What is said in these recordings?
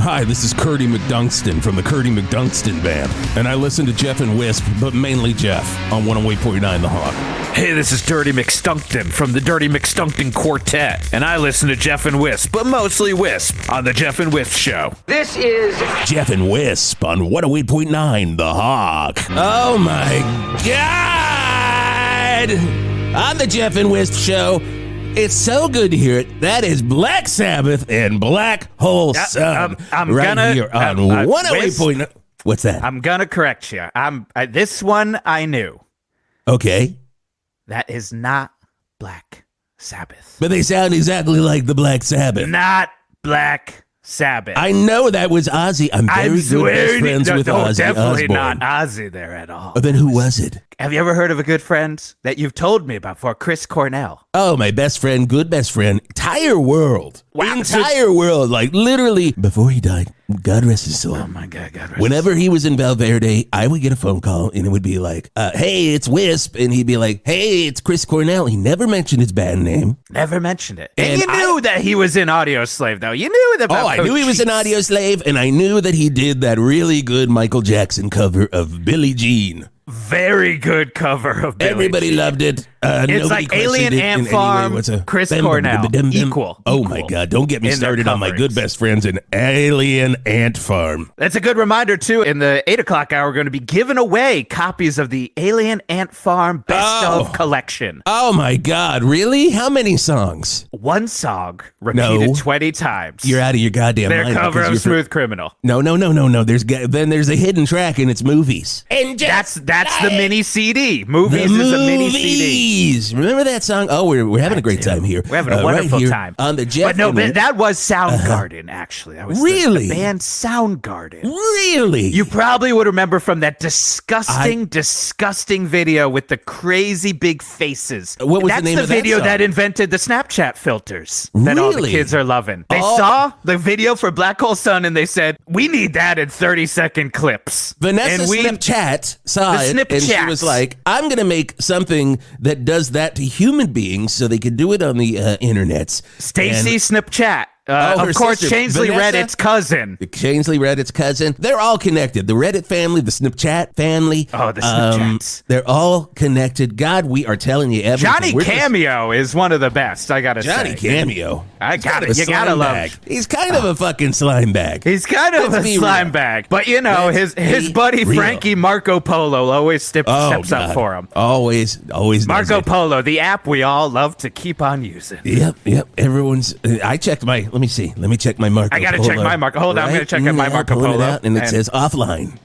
Hi, this is Curdy McDunkston from the Curdy McDunkston Band, and I listen to Geoff and Whisp, but mainly Geoff, on 108.9 The Hog. Hey, this is Dirty McStunkton from the Dirty McStunkton Quartet, and I listen to Geoff and Whisp, but mostly Whisp, on the Geoff and Whisp Show. This is Geoff and Whisp on 108.9 The Hog. Oh my God! On the Geoff and Whisp Show, it's so good to hear it. That is Black Sabbath and Black Hole Sun. I'm right gonna, here on 108.9. What's that? I'm gonna correct you. This one I knew. Okay. That is not Black Sabbath. But they sound exactly like the Black Sabbath. Not Black Sabbath. I know that was Ozzy. I'm very good best friends with Ozzy definitely Osbourne. Not Ozzy there at all. Oh, then who was it? Have you ever heard of a good friend that you've told me about before? Chris Cornell. Oh, my best friend, good best friend, entire world. Wow. Entire world, like literally before he died. God rest his soul. Oh my God, God rest. Whenever he was in Val Verde, I would get a phone call and it would be like, hey, it's Wisp. And he'd be like, hey, it's Chris Cornell. He never mentioned his band name. Never mentioned it. And you knew that he was in Audio Slave, though. You knew that. I knew he was an Audio Slave, and I knew that he did that really good Michael Jackson cover of Billie Jean. Very good cover of Billie Everybody Jean. loved it. It's like Alien Ant Farm, Chris Cornell, equal. Oh my God, don't get me started on my good best friends in Alien Ant Farm. That's a good reminder, too. In the 8 o'clock hour, we're going to be giving away copies of the Alien Ant Farm Best of Collection. Oh my God, really? How many songs? One song repeated 20 times. You're out of your goddamn mind. Their cover of Smooth Criminal. No. Then there's a hidden track and it's movies. And that's the mini CD. Movies is the mini CD. Remember that song? Oh, we're having a great time here. We're having a wonderful time on the Geoff. But that was Soundgarden. Actually, that was really the band Soundgarden. Really? You probably would remember from that disgusting video with the crazy big faces. What was That's the name of that video song? that invented the Snapchat filters that all the kids are loving. They saw the video for Black Hole Sun and they said, "We need that in 30-second clips." Vanessa Snapchat saw it and she was like, "I'm going to make something that does that to human beings so they can do it on the internets." Stacy Snapchat. Of course, Chansley Reddit's cousin. Chansley Reddit's cousin. They're all connected. The Reddit family, the Snapchat family. Oh, the Snapchats. They're all connected. God, we are telling you everything. Johnny Cameo is one of the best, I gotta say. Johnny Cameo. I got it. You gotta love. He's kind of a fucking slime bag. He's kind of a slime bag. But, you know, his buddy Frankie Marco Polo always steps up for him. Always Marco Polo, the app we all love to keep on using. Yep. Everyone's... I checked my... Let me see. Let me check my Marco Polo. I gotta check my Marco. Hold on, I'm gonna check out my Marco Polo. And it says offline.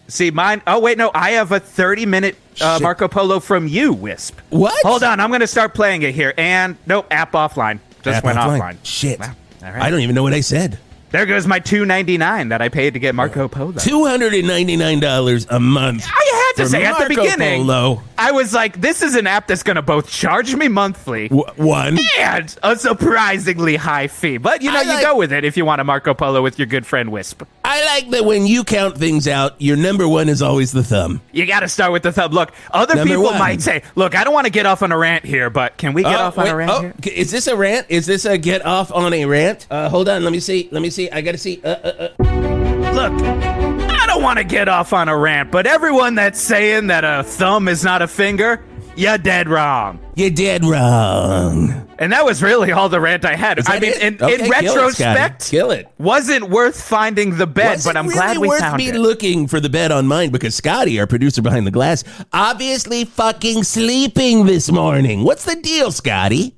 See, mine... Oh, wait, no. I have a 30-minute Marco Polo from you, Wisp. What? Hold on. I'm gonna start playing it here. And, nope, app offline. Just went offline. Shit. Wow. All right. I don't even know what I said. There goes my $2.99 that I paid to get Marco Polo. $299 a month. I had to say at the beginning, Polo. I was like, this is an app that's going to both charge me monthly one and a surprisingly high fee. But, you know, you go with it if you want a Marco Polo with your good friend Wisp. I like that when you count things out, your number one is always the thumb. You got to start with the thumb. Look, other people might say, look, I don't want to get off on a rant here, but can we get off on a rant here? Is this a rant? Is this a get off on a rant? Hold on. Let me see. I got to see. Look, I don't want to get off on a rant, but everyone that's saying that a thumb is not a finger, you're dead wrong. You're dead wrong. And that was really all the rant I had. I mean, in retrospect, kill it. Wasn't worth finding the bed, but I'm glad we found it. Worth me looking for the bed on mine because Scotty, our producer behind the glass, obviously fucking sleeping this morning. What's the deal, Scotty?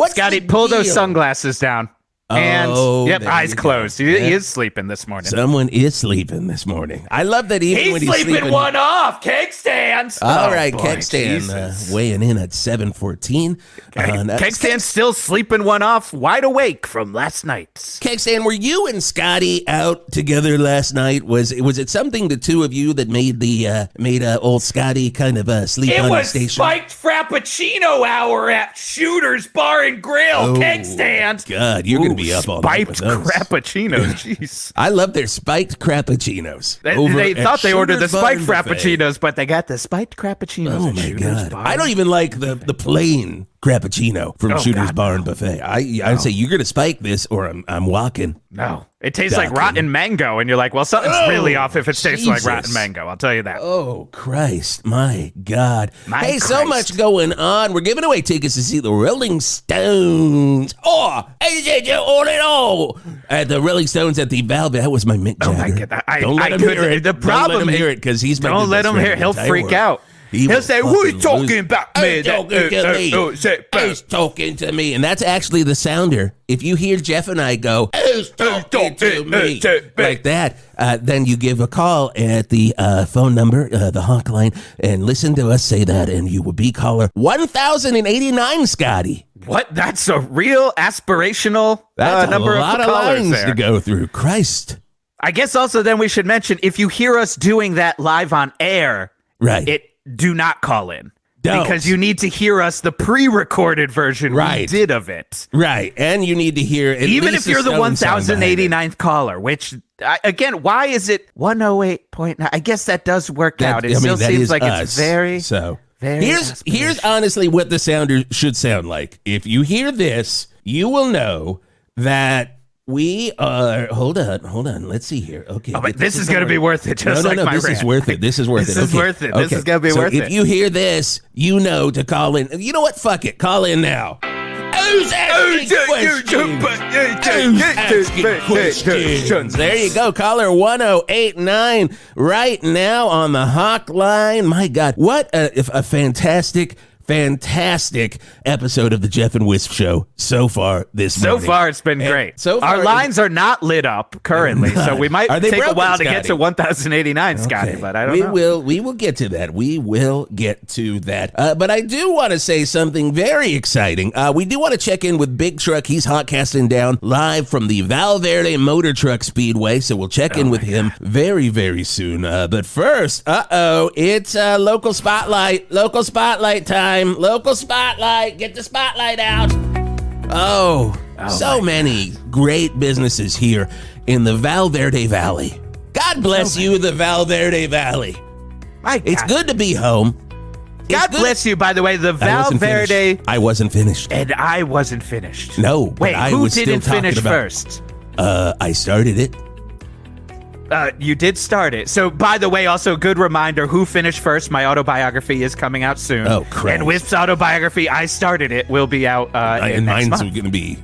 Scotty, pull those sunglasses down. And, eyes closed. He is sleeping this morning. Someone is sleeping this morning. I love that even when he's sleeping. One off. Keg stands. All right, Keg stand weighing in at 7:14. Keg stand still sleeping one off, wide awake from last night. Keg stand, were you and Scotty out together last night? Was it something the two of you that made old Scotty kind of sleep on the station? It was spiked Frappuccino hour at Shooter's Bar and Grill. Keg stand. God, you're gonna be up all night with those. Spiked Frappuccinos, jeez. I love their spiked Frappuccinos. They thought they ordered the spiked Frappuccinos, but they got the spiked Frappuccinos. Oh my God! I don't even like the plain Frappuccino from Shooter's Bar and Buffet. I say you're gonna spike this, or I'm walking. No. It tastes like rotten mango, and you're like, well, something's really off if it tastes like rotten mango. I'll tell you that. Oh, Christ. My God. So much going on. We're giving away tickets to see the Rolling Stones. At the Rolling Stones at the Val Verde. That was my Mick Jagger. Oh, my God. Don't let him hear it. The problem Don't let him hear it, because he's my Don't let him hear it. He'll freak out. He'll say, who is talking about me? He's talking to me. And that's actually the sounder. If you hear Geoff and I go, he's talking to me, like that, then you give a call at the phone number, the Hawk line, and listen to us say that, and you will be caller 1089, Scotty. What? That's a real aspirational number of lot of lines to go through. Christ. I guess also then we should mention, if you hear us doing that live on air, right? Do not call in. Don't. Because you need to hear us the pre-recorded version we did of it. Right. And you need to hear even if you're the 1089th caller, which, again, why is it 108.9? I guess that does work out. It still seems like it's very... Here's honestly what the sounder should sound like. If you hear this, you will know that we are... Hold on. Let's see here. Okay. Oh, but this is going to be worth it. Just no, this is worth it. This is worth it. This is worth it. This is going to be worth it. If you hear this, you know to call in. You know what? Fuck it. Call in now. Who's asking questions? There you go. Caller 1089 right now on the Hawk line. My God. What a fantastic episode of the Geoff and Whisp Show so far this morning. So far, it's been great. Our lines are not lit up currently, so we might take a while to get to 1089, Scotty, but I don't know. We will get to that. We will get to that. But I do want to say something very exciting. We do want to check in with Big Truck. He's hawkcasting down live from the Val Verde Motor Truck Speedway, so we'll check in with him very, very soon. But first, it's local spotlight. Local spotlight time. Local spotlight. Get the spotlight out. So many great businesses here in the Val Verde Valley. God bless you, the Val Verde Valley. It's good to be home. God bless you, by the way, the Val Verde. I wasn't finished. And I wasn't finished. No. Wait, who didn't finish first? I started it. You did start it. So, by the way, also good reminder, who finished first? My autobiography is coming out soon. Oh, crap. And Wisp's autobiography, I started it, will be out and mine's going to be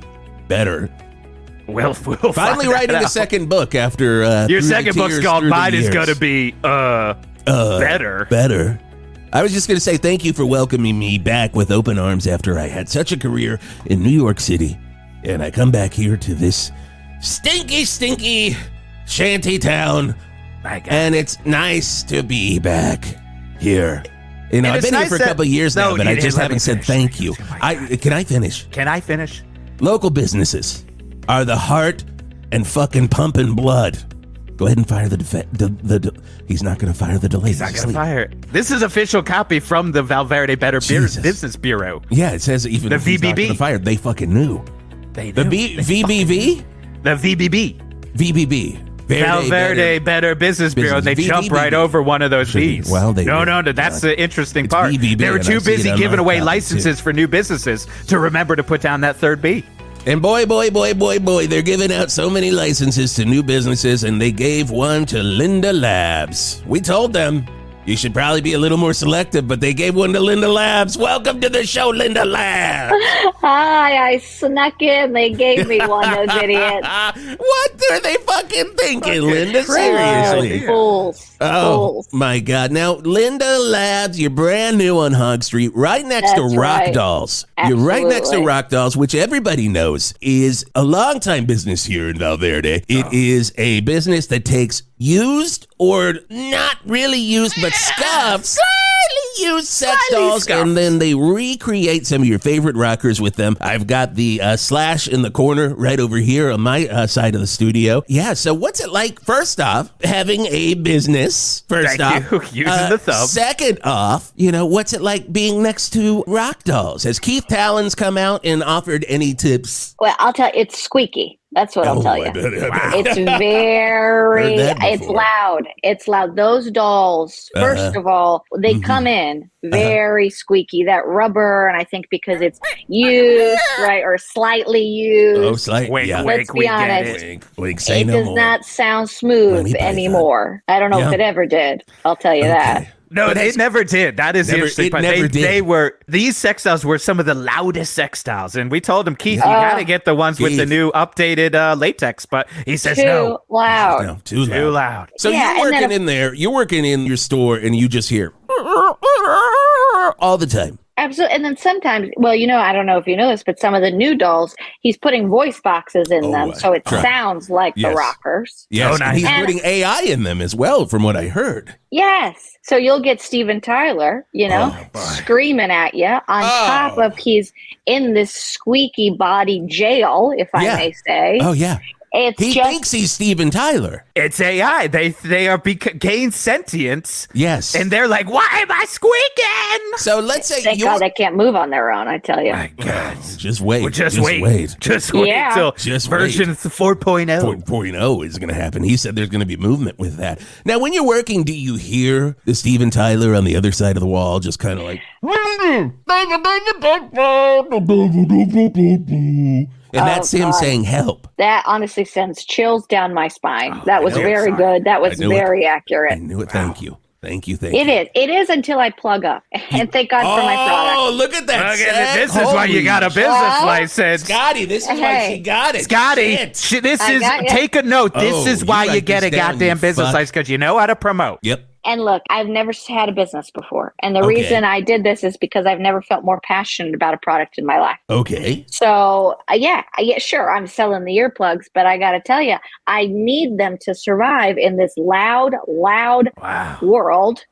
better. We'll finally writing a second book after your second book's called Mine is going to be better. Better. I was just going to say thank you for welcoming me back with open arms after I had such a career in New York City. And I come back here to this stinky shanty town, and it's nice to be back here. You know, I've been here for a couple of years now, but I just haven't said thank you. Can I finish? Can I finish? Local businesses are the heart and fucking pumping blood. Go ahead and fire he's not going to fire the delay. He's not going to fire it. This is official copy from the Val Verde Better Business Bureau. Yeah, it says even the if he's VBB. Not going to fire, they fucking knew. They knew. The VBV? The VBB. VBB. Val Verde Better Business Bureau. They jump right over one of those B's. Well, no, that's the interesting part. VBB, they were too busy giving away licenses for new businesses to remember to put down that third B. And boy, they're giving out so many licenses to new businesses, and they gave one to LINDA LABZ. We told them you should probably be a little more selective, but they gave one to LINDA LABZ. Welcome to the show, LINDA LABZ. Hi, I snuck in. They gave me one, those idiots. What are they fucking thinking, Linda? Seriously. Fools. Fools. My God. Now, LINDA LABZ, you're brand new on Hog Street, right next to Rock Dolls. Absolutely. You're right next to Rock Dolls, which everybody knows is a longtime business here in Val Verde. It is a business that takes used or not really used, but slightly used sex dolls, and then they recreate some of your favorite rockers with them. I've got the Slash in the corner right over here on my side of the studio. Yeah, so what's it like, first off, having a business? Using the thumb. Second off, what's it like being next to Rock Dolls? Has Keith Talon's come out and offered any tips? Well, I'll tell you, it's squeaky. That's what I'll tell you. It's it's loud. It's loud. Those dolls, first of all, they come in very squeaky. That rubber, and I think because it's used, right, or slightly used. Oh, slightly. Let's be honest. Say it does not sound smooth anymore. I don't know if it ever did. I'll tell you that. No, they never did. That is interesting. But these sex dolls were some of the loudest sex dolls. And we told him, Keith, you got to get the ones with the new updated latex. But he says no. Loud. No, too loud. So you're working in there, you're working in your store, and you just hear all the time. Absolutely. And then sometimes, well, I don't know if you know this, but some of the new dolls, he's putting voice boxes in them. So it sounds like the rockers. Yes. And he's putting AI in them as well, from what I heard. Yes. So you'll get Steven Tyler, screaming at you on top of he's in this squeaky body jail, if I may say. Oh, yeah. He thinks he's Steven Tyler. It's AI. They are gain sentience. Yes. And they're like, why am I squeaking? So let's say thank God they can't move on their own, I tell you. My God. Just wait. Just wait till version 4.0. 4.0 is going to happen. He said there's going to be movement with that. Now, when you're working, do you hear the Steven Tyler on the other side of the wall just kind of like... And that's him saying help. That honestly sends chills down my spine. That was very good. That was very accurate. I knew it. Thank you. Thank you. It is until I plug up. And thank God for my product. Oh, look at that. This is why you got a business license. Scotty, this is why she got it. Scotty, take a note. This is why you get a goddamn business license, because you know how to promote. Yep. And look, I've never had a business before. And the reason I did this is because I've never felt more passionate about a product in my life. Okay. So, sure, I'm selling the earplugs, but I got to tell you, I need them to survive in this loud world.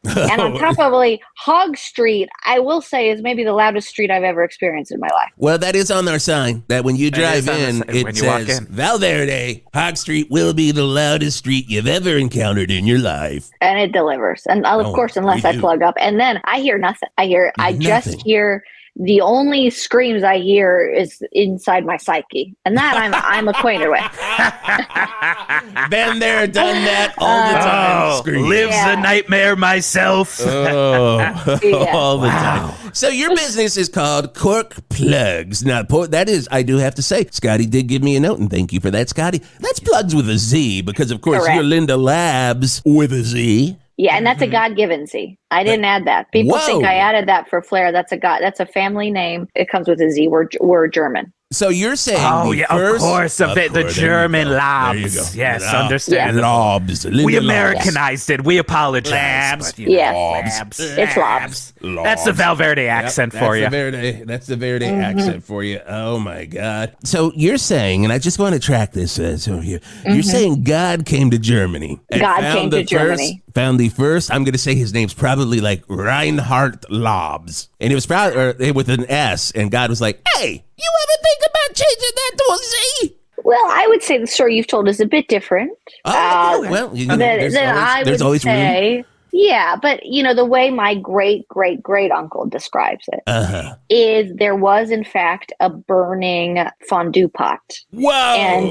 And on top of Hog Street, I will say, is maybe the loudest street I've ever experienced in my life. Well, that is on our sign that when you drive in, it says, Val Verde, Hog Street will be the loudest street you've ever encountered in your life. And it delivers. And of course, unless I plug up. And then I hear nothing. I just hear the only screams I hear is inside my psyche. And that I'm acquainted with. Been there, done that all the time. Lives the nightmare myself. All the time. So your business is called CORKPLUGZ. Now, that is, I do have to say, Scotty did give me a note, and thank you for that, Scotty. That's plugs with a Z, because, of course, you're LINDA LABZ with a Z. Yeah, and that's a God-given Z. I didn't add that. People think I added that for flair. That's a family name. It comes with a Z. We're German. So you're saying of course, the German LABZ. Yes, understand. LABZ. We Americanized it. We apologize. LABZ. It's LABZ. That's the Val Verde accent for you. That's the Verde accent for you. Oh, my God. So you're saying, and I just want to track this you're saying God came to Germany. God came to Germany. Found the first, I'm going to say his name's probably like Reinhard LABZ. And it was probably with an S. And God was like, hey, you ever think about changing that to a Z? Well, I would say the story you've told is a bit different. There's always room. Yeah, but the way my great uncle describes it is there was in fact a burning fondue pot. Whoa! And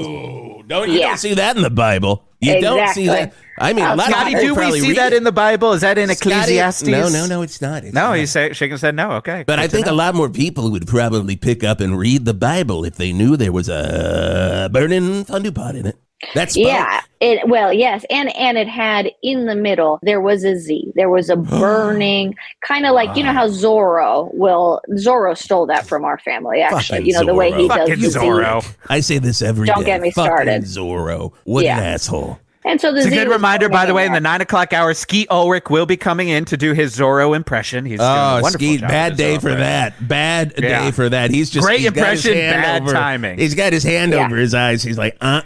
you don't see that in the Bible. You don't see that. I mean, a lot of people do we see that in the Bible? Is that in Ecclesiastes? No, it's not. He's shaking his head no. Okay, but I think a lot more people would probably pick up and read the Bible if they knew there was a burning fondue pot in it. That's yes, and it had in the middle there was a Z. There was a burning kind of like how Zorro stole that from our family. Actually, the way he does Zorro. I say this every day. Don't get me started. Zorro, what an asshole. And so it's a good reminder, by the way, in the 9 o'clock hour, Skeet Ulrich will be coming in to do his Zorro impression. He's doing a wonderful Skeet, job. Bad day for that. Bad day for that. He's just great impression, bad timing. He's got his hand over his eyes. He's like, not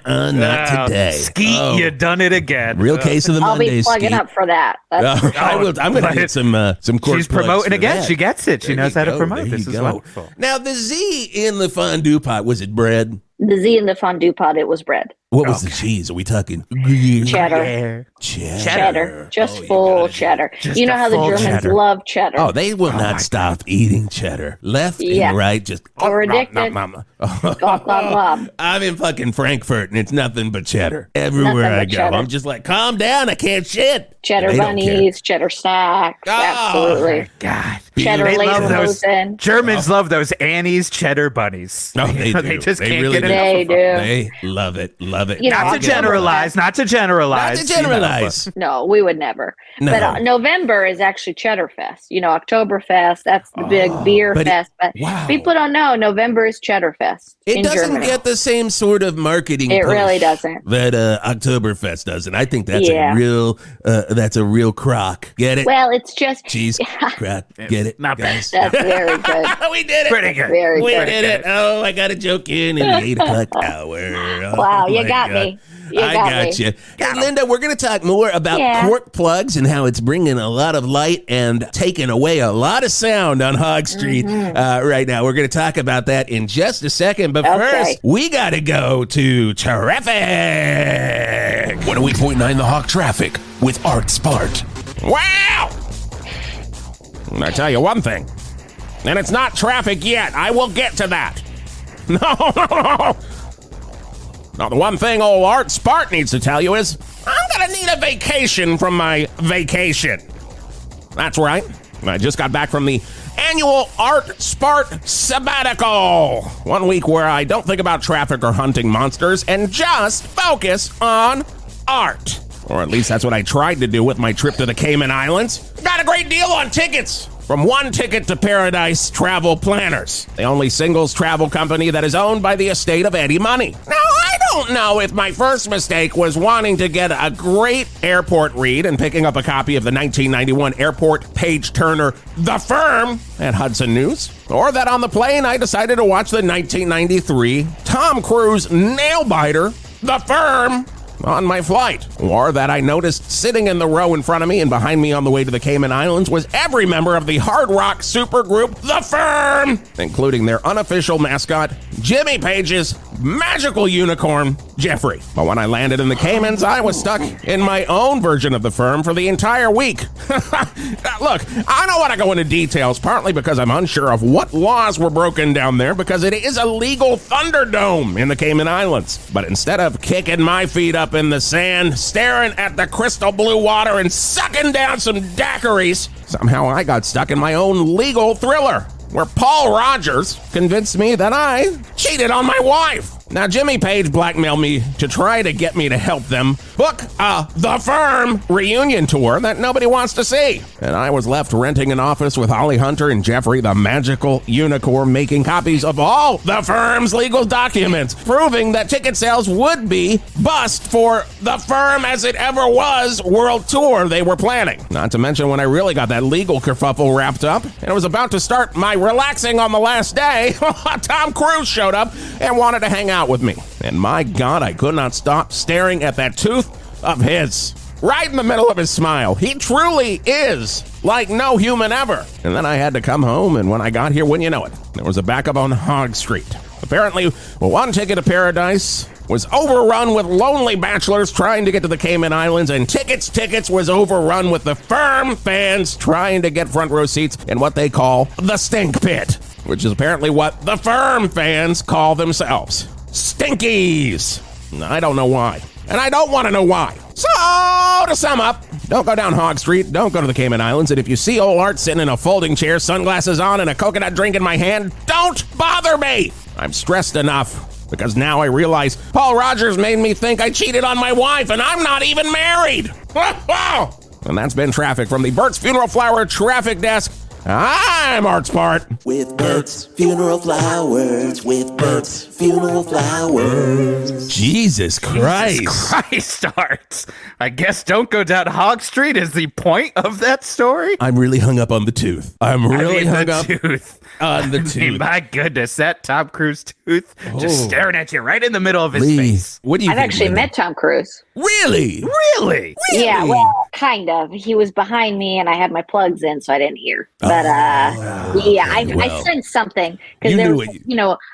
today. Skeet, you done it again. Real case of the Mondays. I'll be plugging up for that. I will. I'm going to get some CORKPLUGZ. She's promoting again. She gets it. She knows how to promote. This is wonderful. Now, the Z in the fondue pot, was it bread? The Z in the fondue pot, it was bread. What was the cheese? Are we talking cheddar? Cheddar. Just full cheddar. You know how the Germans love cheddar. Oh, they will not stop eating cheddar. Left and right, just... We're addicted. I'm in fucking Frankfurt, and it's nothing but cheddar. Everywhere I go. Cheddar. I'm just like, calm down, I can't shit. Cheddar bunnies, cheddar snacks. Absolutely. Oh, my God. Cheddar Lederhosen. Germans love those Annie's cheddar bunnies. No, they do. They just can't really get enough. They love it. Love it. Not to generalize. Not to generalize. No, we would never. No. But November is actually Cheddar Fest. You know, Oktoberfest, that's the big beer fest. But people don't know November is Cheddar Fest. It doesn't get the same sort of marketing. It really doesn't. That Oktoberfest does, and I think that's a real crock. Get it? Well, it's just cheese crock. Get it? Not bad. That's very good. We did it. Pretty good. We did it. Oh, I got a joke in the 8:00 hour. Oh, wow, you got me. I got you. Hey, Linda, we're going to talk more about CORKPLUGZ and how it's bringing a lot of light and taking away a lot of sound on Hog Street right now. We're going to talk about that in just a second. But first, we got to go to traffic. 108.9 The Hawk Traffic with Art Spart. Wow! I tell you one thing, and it's not traffic yet. I will get to that. No. Now, the one thing old Art Spart needs to tell you is, I'm gonna need a vacation from my vacation. That's right. I just got back from the annual Art Spart sabbatical. 1 week where I don't think about traffic or hunting monsters and just focus on art. Or at least that's what I tried to do with my trip to the Cayman Islands. Got a great deal on tickets from One Ticket to Paradise Travel Planners, the only singles travel company that is owned by the estate of Eddie Money. Now, I don't know if my first mistake was wanting to get a great airport read and picking up a copy of the 1991 airport page-turner The Firm at Hudson News, or that on the plane I decided to watch the 1993 Tom Cruise nail-biter The Firm on my flight, or that I noticed sitting in the row in front of me and behind me on the way to the Cayman Islands was every member of the hard rock supergroup The Firm, including their unofficial mascot, Jimmy Page's magical unicorn, Jeffrey. But when I landed in the Caymans, I was stuck in my own version of The Firm for the entire week. Look, I don't want to go into details, partly because I'm unsure of what laws were broken down there, because it is a legal Thunderdome in the Cayman Islands. But instead of kicking my feet up in the sand, staring at the crystal blue water and sucking down some daiquiris, somehow I got stuck in my own legal thriller, where Paul Rogers convinced me that I cheated on my wife. Now, Jimmy Page blackmailed me to try to get me to help them book The Firm reunion tour that nobody wants to see. And I was left renting an office with Holly Hunter and Jeffrey, the magical unicorn, making copies of all The Firm's legal documents, proving that ticket sales would be bust for The Firm as it ever was world tour they were planning. Not to mention when I really got that legal kerfuffle wrapped up and was about to start my relaxing on the last day, Tom Cruise showed up and wanted to hang out with me. And my God, I could not stop staring at that tooth of his. Right in the middle of his smile. He truly is like no human ever. And then I had to come home, and when I got here, wouldn't you know it, there was a backup on Hog Street. Apparently, One Ticket to Paradise was overrun with lonely bachelors trying to get to the Cayman Islands, and Tickets was overrun with the Firm fans trying to get front row seats in what they call the Stink Pit, which is apparently what the Firm fans call themselves. Stinkies. I don't know why, and I don't want to know why. So, to sum up, don't go down Hog Street, don't go to the Cayman Islands, and if you see old Art sitting in a folding chair, sunglasses on, and a coconut drink in my hand, don't bother me. I'm stressed enough, because now I realize Paul Rogers made me think I cheated on my wife, and I'm not even married. And that's been traffic from the Bert's Funeral Flower Traffic Desk. I'm Art Spart. With Bert's Funeral Flowers, with Bert's Funeral Flowers. Jesus Christ. Jesus Christ, Art. I guess don't go down Hog Street is the point of that story? I'm really hung up on the tooth. I'm really hung up on the tooth. My goodness, that Tom Cruise tooth just staring at you right in the middle of his face. What do you I've think, actually Linda? met Tom Cruise. Really? Really? Yeah, well, Kind of. He was behind me, and I had my plugs in, so I didn't hear. But I sensed something because there was,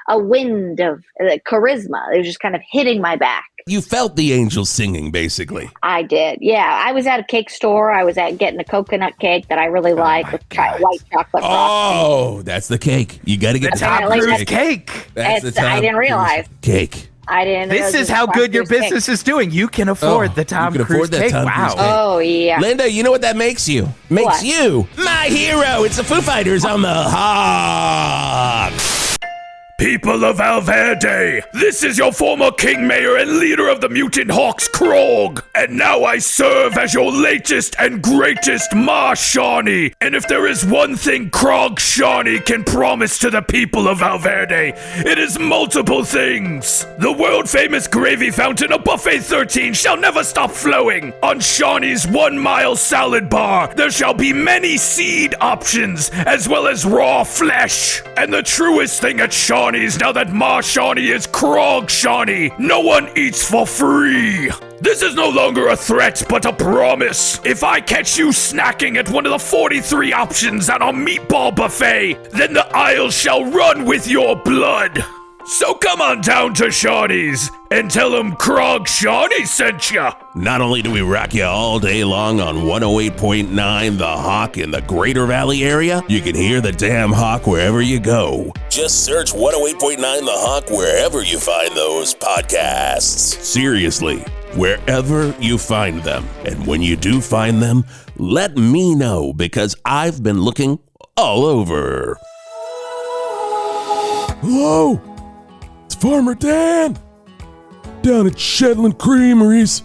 a wind of charisma. It was just kind of hitting my back. You felt the angels singing, basically. I did. Yeah, I was at a cake store. I was getting a coconut cake that I really like with white chocolate frosting. Oh, that's the cake. You got to get the Tom Cruise cake. I didn't realize cake. I didn't. This is how good your business is doing. You can afford the Tom Cruise cake. Wow. Oh, yeah. Linda, you know what that makes you? Makes you my hero. It's the Foo Fighters on the Hog. People of Val Verde, this is your former king mayor and leader of the mutant hawks, Krog. And now I serve as your latest and greatest Ma Shawnee. And if there is one thing Krog Shawnee can promise to the people of Val Verde, it is multiple things. The world-famous gravy fountain of Buffet 13 shall never stop flowing. On Shawnee's 1 mile salad bar, there shall be many seed options, as well as raw flesh. And the truest thing at Shawnee's, now that Ma Shawnee is Krog Shawnee, no one eats for free. This is no longer a threat, but a promise. If I catch you snacking at one of the 43 options on a meatball buffet, then the aisles shall run with your blood. So come on down to Shawnee's and tell them Krog Shawnee sent ya. Not only do we rock you all day long on 108.9 The Hawk in the Greater Valley area, you can hear the damn Hawk wherever you go. Just search 108.9 The Hawk wherever you find those podcasts. Seriously, wherever you find them. And when you do find them, let me know, because I've been looking all over. Hello? It's Farmer Dan, down at Shetland Creameries,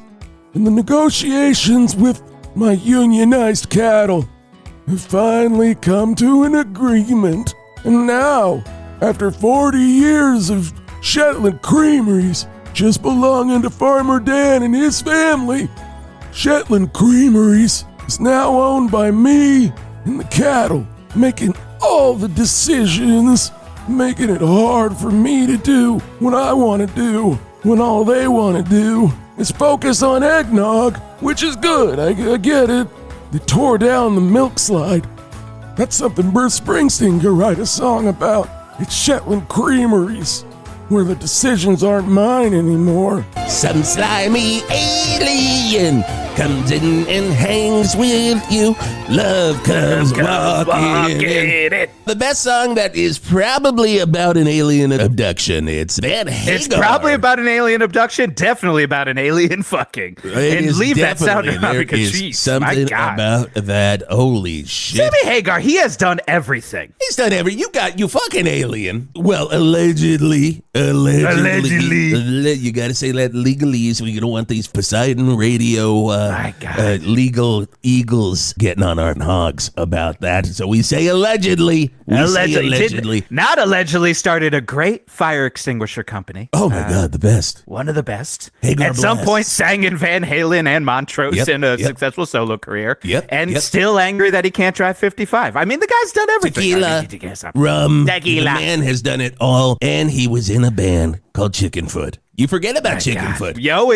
and the negotiations with my unionized cattle have finally come to an agreement. And now, after 40 years of Shetland Creameries just belonging to Farmer Dan and his family, Shetland Creameries is now owned by me and the cattle, making all the decisions, making it hard for me to do what I want to do when all they want to do is focus on eggnog, which is good. I get it. They tore down the milk slide. That's something Bruce Springsteen could write a song about. It's Shetland Creameries, where the decisions aren't mine anymore. Some slimy alien comes in and hangs with you. Love comes walking in. The best song that is probably about an alien abduction. It's Van Hagar. It's probably about an alien abduction. Definitely about an alien fucking. And leave that sound America cheese. Something about that. Holy shit. Sammy Hagar, he has done everything. He's done everything. You fucking alien. Well, allegedly. You gotta say that legally, so we don't want these Poseidon radio legal eagles getting on our hogs about that. So we say allegedly. Allegedly. Not allegedly started a great fire extinguisher company. Oh my God, the best. One of the best. Hagar At some point sang in Van Halen and Montrose in a successful solo career. Still angry that he can't drive 55. I mean, the guy's done everything. Tequila, rum, tequila. The man has done it all, and he was in a band called Chickenfoot. You forget about Chickenfoot. Yo,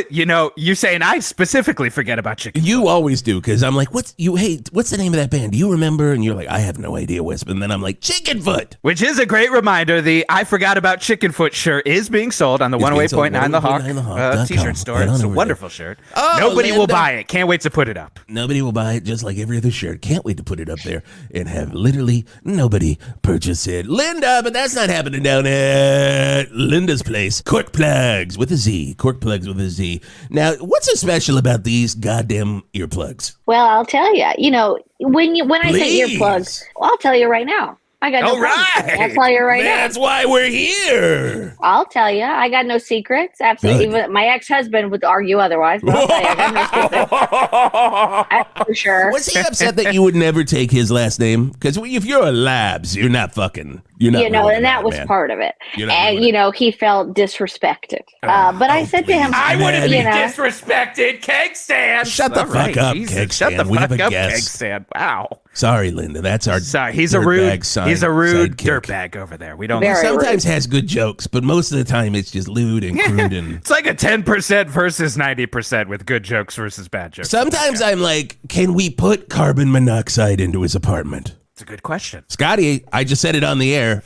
you're saying I specifically forget about Chickenfoot. You always do, because I'm like, what's the name of that band? Do you remember? And you're like, I have no idea, Wisp. And then I'm like, Chickenfoot. Which is a great reminder. The I Forgot About Chickenfoot shirt is being sold on the 108.9 The Hawk t-shirt store. It's a wonderful shirt. Nobody will buy it. Can't wait to put it up. Nobody will buy it, just like every other shirt. Can't wait to put it up there and have literally nobody purchase it. Linda, but that's not happening down at Linda's place. CORKPLUGZ with a Z. CORKPLUGZ with a Z. Now, what's so special about these goddamn earplugs? Well, I'll tell you. When I say earplugs, I'll tell you right now. I got no problem. I'll tell you right now. That's why we're here. I'll tell you. I got no secrets. Absolutely. Even my ex-husband would argue otherwise, but I'll tell you, I got no secrets. That's for sure. Was he upset that you would never take his last name? Because if you're a Labz, you're not fucking You're not and that was part of it. And, he felt disrespected. But I said to him, I wouldn't be disrespected. Keg stand. Shut the fuck up, Keg stand. Shut the we fuck have a up, guest. Keg stand. Wow. Sorry, Linda. That's our he's a rude dirtbag over there. We don't. Very sometimes rude. has good jokes, but most of the time it's just lewd and crude. And it's like a 10% versus 90% with good jokes versus bad jokes. Sometimes I'm like, can we put carbon monoxide into his apartment? It's a good question. Scotty, I just said it on the air.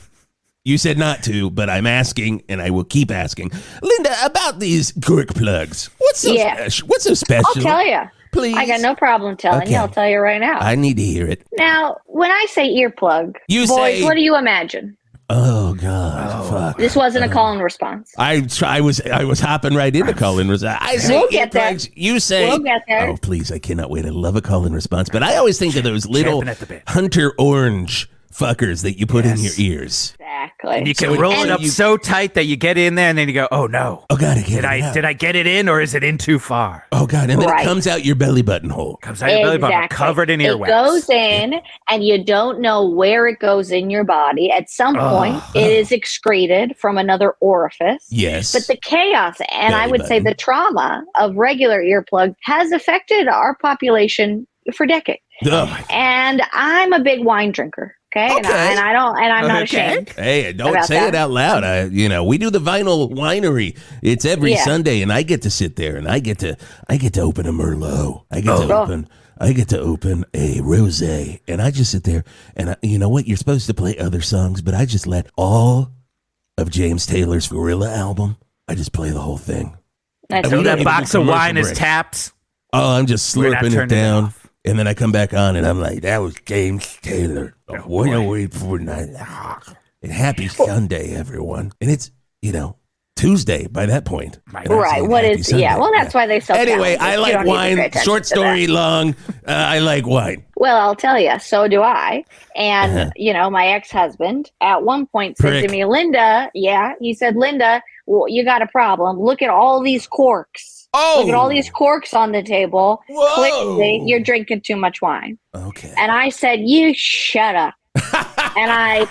You said not to, but I'm asking, and I will keep asking. Linda, about these cork plugs. What's so special? What's so special? I'll tell you. Please. I got no problem telling you. I'll tell you right now. I need to hear it. Now, when I say earplug, boys, what do you imagine? Oh God! Fuck. This wasn't a call and response. I was hopping right into call and response. I say we'll get there. You say we'll get there. Oh please! I cannot wait. I love a call and response, but I always think of those little hunter orange fuckers that you put in your ears. Exactly. And you can roll it up so tight that you get in there and then you go, oh no. Oh God, did I get it in or is it in too far? Oh God, and then it comes out your belly button hole. Comes out your belly button, covered in earwax. It goes in and you don't know where it goes in your body. At some point, it is excreted from another orifice. Yes. But the chaos, and I would say the trauma of regular earplugs has affected our population for decades. And I'm a big wine drinker. Okay. And I'm not ashamed. Hey, don't say it out loud. We do the Vinyl Winery. It's every Sunday, and I get to sit there and I get to open a Merlot. I get to open a rosé, and I just sit there and you know what? You're supposed to play other songs, but I just let all of James Taylor's Gorilla album. I just play the whole thing. So that box of wine is tapped. Oh, I'm just slurping it down. And then I come back on and I'm like, that was James Taylor. 108.9. And happy Sunday, everyone. And it's, Tuesday by that point. Right. What is, Sunday. Well, that's why they sell Anyway, I like wine. Short story long. I like wine. Well, I'll tell you, so do I. And, my ex-husband at one point said to me, Linda, he said, Linda, well, you got a problem. Look at all these corks. Look at all these corks on the table. Clearly, you're drinking too much wine. Okay. And I said, you shut up. and I,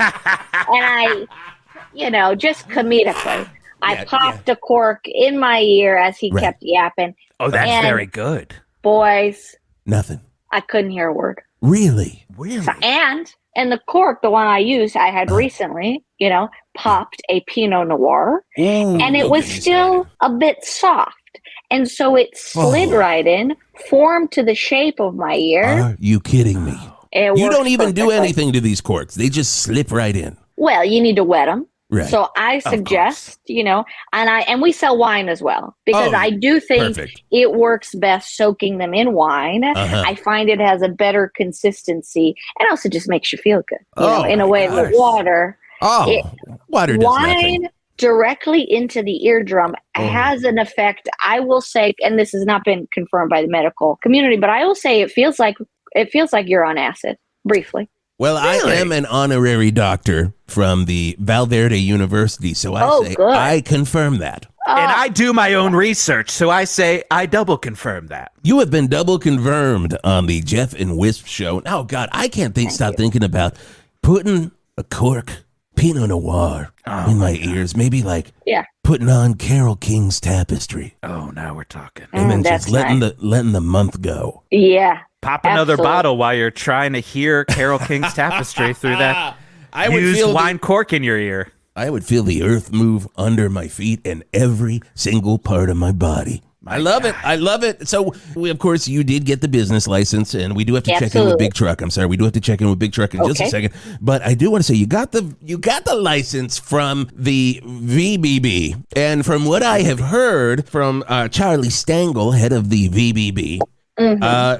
just comedically, I popped a cork in my ear as he kept yapping. Oh, that's very good. Boys. Nothing. I couldn't hear a word. Really? So, and the cork, the one I used, I had recently, popped a Pinot Noir. And it was still a bit soft. And so it slid right in, formed to the shape of my ear. Are you kidding me? You don't even do anything to these corks. They just slip right in. Well, you need to wet them. Right. So I suggest, and we sell wine as well, because I do think it works best soaking them in wine. I find it has a better consistency and also just makes you feel good, in a way with water. Water does wine nothing. Directly into the eardrum has an effect, I will say, and this has not been confirmed by the medical community, but I will say it feels like you're on acid, briefly. Well, really? I am an honorary doctor from the Val Verde University, so I confirm that. And I do my own research, so I say I double confirm that. You have been double confirmed on the Geoff And Whisp Show. Oh, God, I can't stop thinking about putting a cork Pinot Noir in my ears, maybe putting on Carole King's Tapestry. Oh, now we're talking. And then just letting the month go. Yeah. Pop another bottle while you're trying to hear Carole King's Tapestry through that used wine cork in your ear. I would feel the earth move under my feet and every single part of my body. I love it. I love it. So, of course, you did get the business license, and we do have to check in with Big Truck. I'm sorry, we do have to check in with Big Truck in just a second. But I do want to say you got the license from the VBB, and from what I have heard from Charlie Stangl, head of the VBB,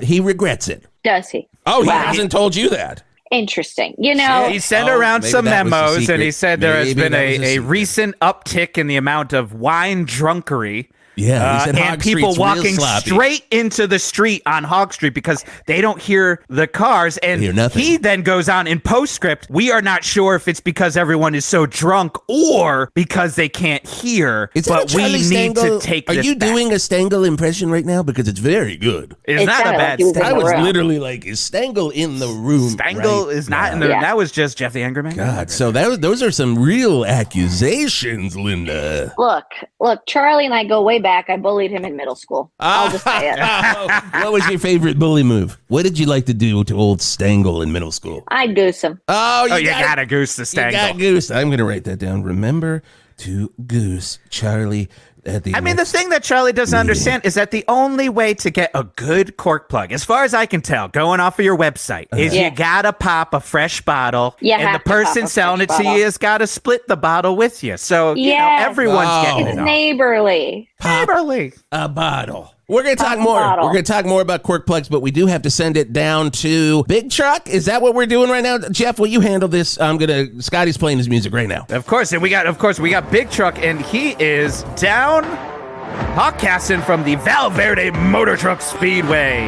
he regrets it. Does he? Oh, he hasn't told you that. Interesting. He sent around some memos, and he said there has been a recent uptick in the amount of wine drunkery Yeah, he said and Hog people Street's walking real sloppy. straight into the street on Hog Street because they don't hear the cars. And hear nothing. he then goes on in postscript. We are not sure if it's because everyone is so drunk or because they can't hear. But we need to take this Are you back. doing a Stengel impression right now? Because it's very good. It's not a bad like I was room. literally like, is Stengel in the room? Stengel right is not now? in the. Yeah. That was just Geoff the Angry Man. God, so those are some real accusations, Linda. Look, Charlie and I go way back. I bullied him in middle school. I'll just say it. What was your favorite bully move? What did you like to do to old Stengel in middle school? I'd goose him. Oh, You gotta goose the You Stengel. got goose. I'm going to write that down. Remember to goose Charlie at the I mean, the next thing that Charlie doesn't meeting. understand is that the only way to get a good cork plug, as far as I can tell, going off of your website, is Yeah. you gotta pop a fresh bottle, You and the have to pop person a selling it fresh to you bottle. has got to split the bottle with you. So, Yes. everyone's getting It's it on. neighborly. Neighborly. a bottle. We're going to talk A more. bottle. We're going to talk more about cork plugs, but we do have to send it down to Big Truck. Is that what we're doing right now? Jeff, will you handle this? Scotty's playing his music right now. Of course, and we got Big Truck, and he is down Hawkcasting from the Val Verde Motor Truck Speedway.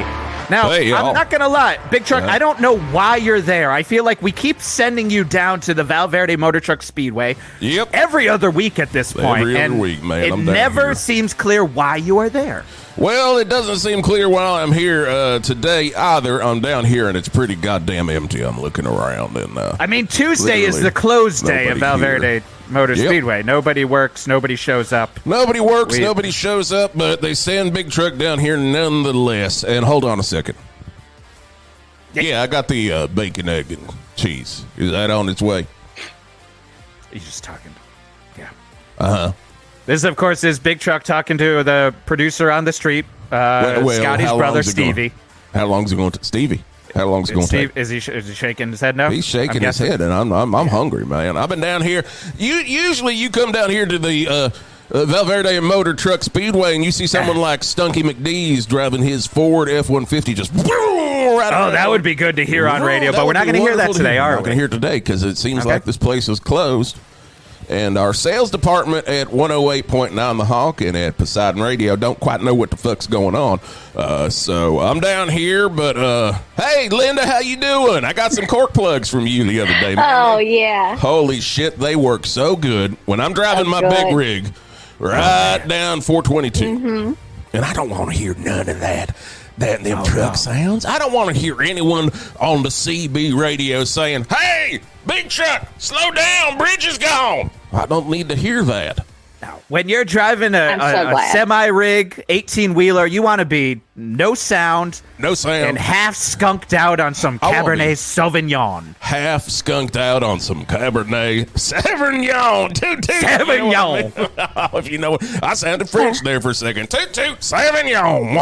Now, Hey, y'all. I'm not going to lie, Big Truck, I don't know why you're there. I feel like we keep sending you down to the Val Verde Motor Truck Speedway Yep. every other week at this point. Every other and week, man. It I'm down never here. seems clear why you are there. Well, it doesn't seem clear while I'm here today either. I'm down here and it's pretty goddamn empty. I'm looking around and I mean, Tuesday is Literally the close day of Val nobody Verde Motor Yep. Speedway. Nobody works, nobody shows up. nobody works, We- nobody shows up, but they send Big Truck down here nonetheless. And hold on a second. Yeah, I got the bacon, egg, and cheese. Is that on its way? He's just talking. Yeah. Uh-huh. This, of course, is Big Truck talking to the producer on the street, Scotty's how brother, long's it gonna- Stevie. How long's it going to Stevie? How long's it going to take? Steve, is he shaking his head now? He's shaking I'm his guessing. head, and I'm hungry, man. I've been down here. Usually you come down here to the Val Verde Motor Truck Speedway, and you see someone like Stunky McDee's driving his Ford F-150 just. Right Oh, that would be good to hear on radio, That but we're would not be going to hear that wonderful today, hear. are We're not we? going to hear today because it seems Okay. like this place is closed. And our sales department at 108.9 The Hawk and at Poseidon Radio don't quite know what the fuck's going on. So I'm down here, but hey, Linda, how you doing? I got some cork plugs from you the other day, man. Oh, yeah. Holy shit, they work so good. When I'm driving my That's big good. rig right down 422, and I don't want to hear none of that. Them truck sounds. I don't want to hear anyone on the CB radio saying, "Hey, big truck, slow down, bridge is gone." I don't need to hear that. When you're driving I'm so a glad. semi-rig 18-wheeler, you want to be no sound No sound. and half skunked out on some I wanna be- Cabernet Sauvignon. Half skunked out on some Cabernet Sauvignon. Toot toot. Sauvignon. If you know, I sounded French there for a second. Toot toot. Sauvignon.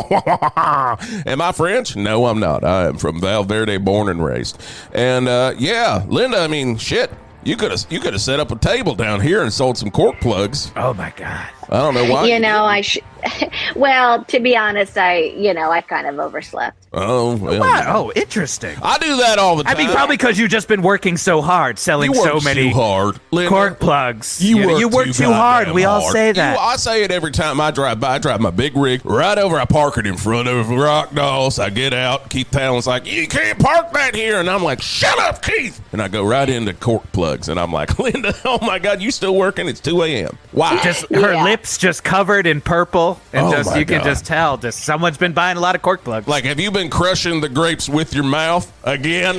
Am I French? No, I'm not. I am from Val Verde, born and raised. And yeah, Linda. I mean, shit. You could have set up a table down here and sold some cork plugs. Oh, my God. I don't know why. You know, I should. Well, to be honest, I kind of overslept. Oh, well. What? Oh, interesting. I do that all the I time. mean, probably because you've just been working so hard, selling you work so many too hard, Linda. cork plugs. You work too hard. goddamn We all hard. say that. I say it every time I drive by. I drive my big rig right over. I park it in front of Rock Dolls. I get out. Keith Talon's like, "You can't park that here," and I'm like, "Shut up, Keith!" And I go right into cork plugs, and I'm like, "Linda, oh my God, you still working? It's 2 a.m. Why?" Just her Yeah. lips just covered in purple, and Oh just my you can God. just tell. Just someone's been buying a lot of cork plugs. Like, have you been crushing the grapes with your mouth again?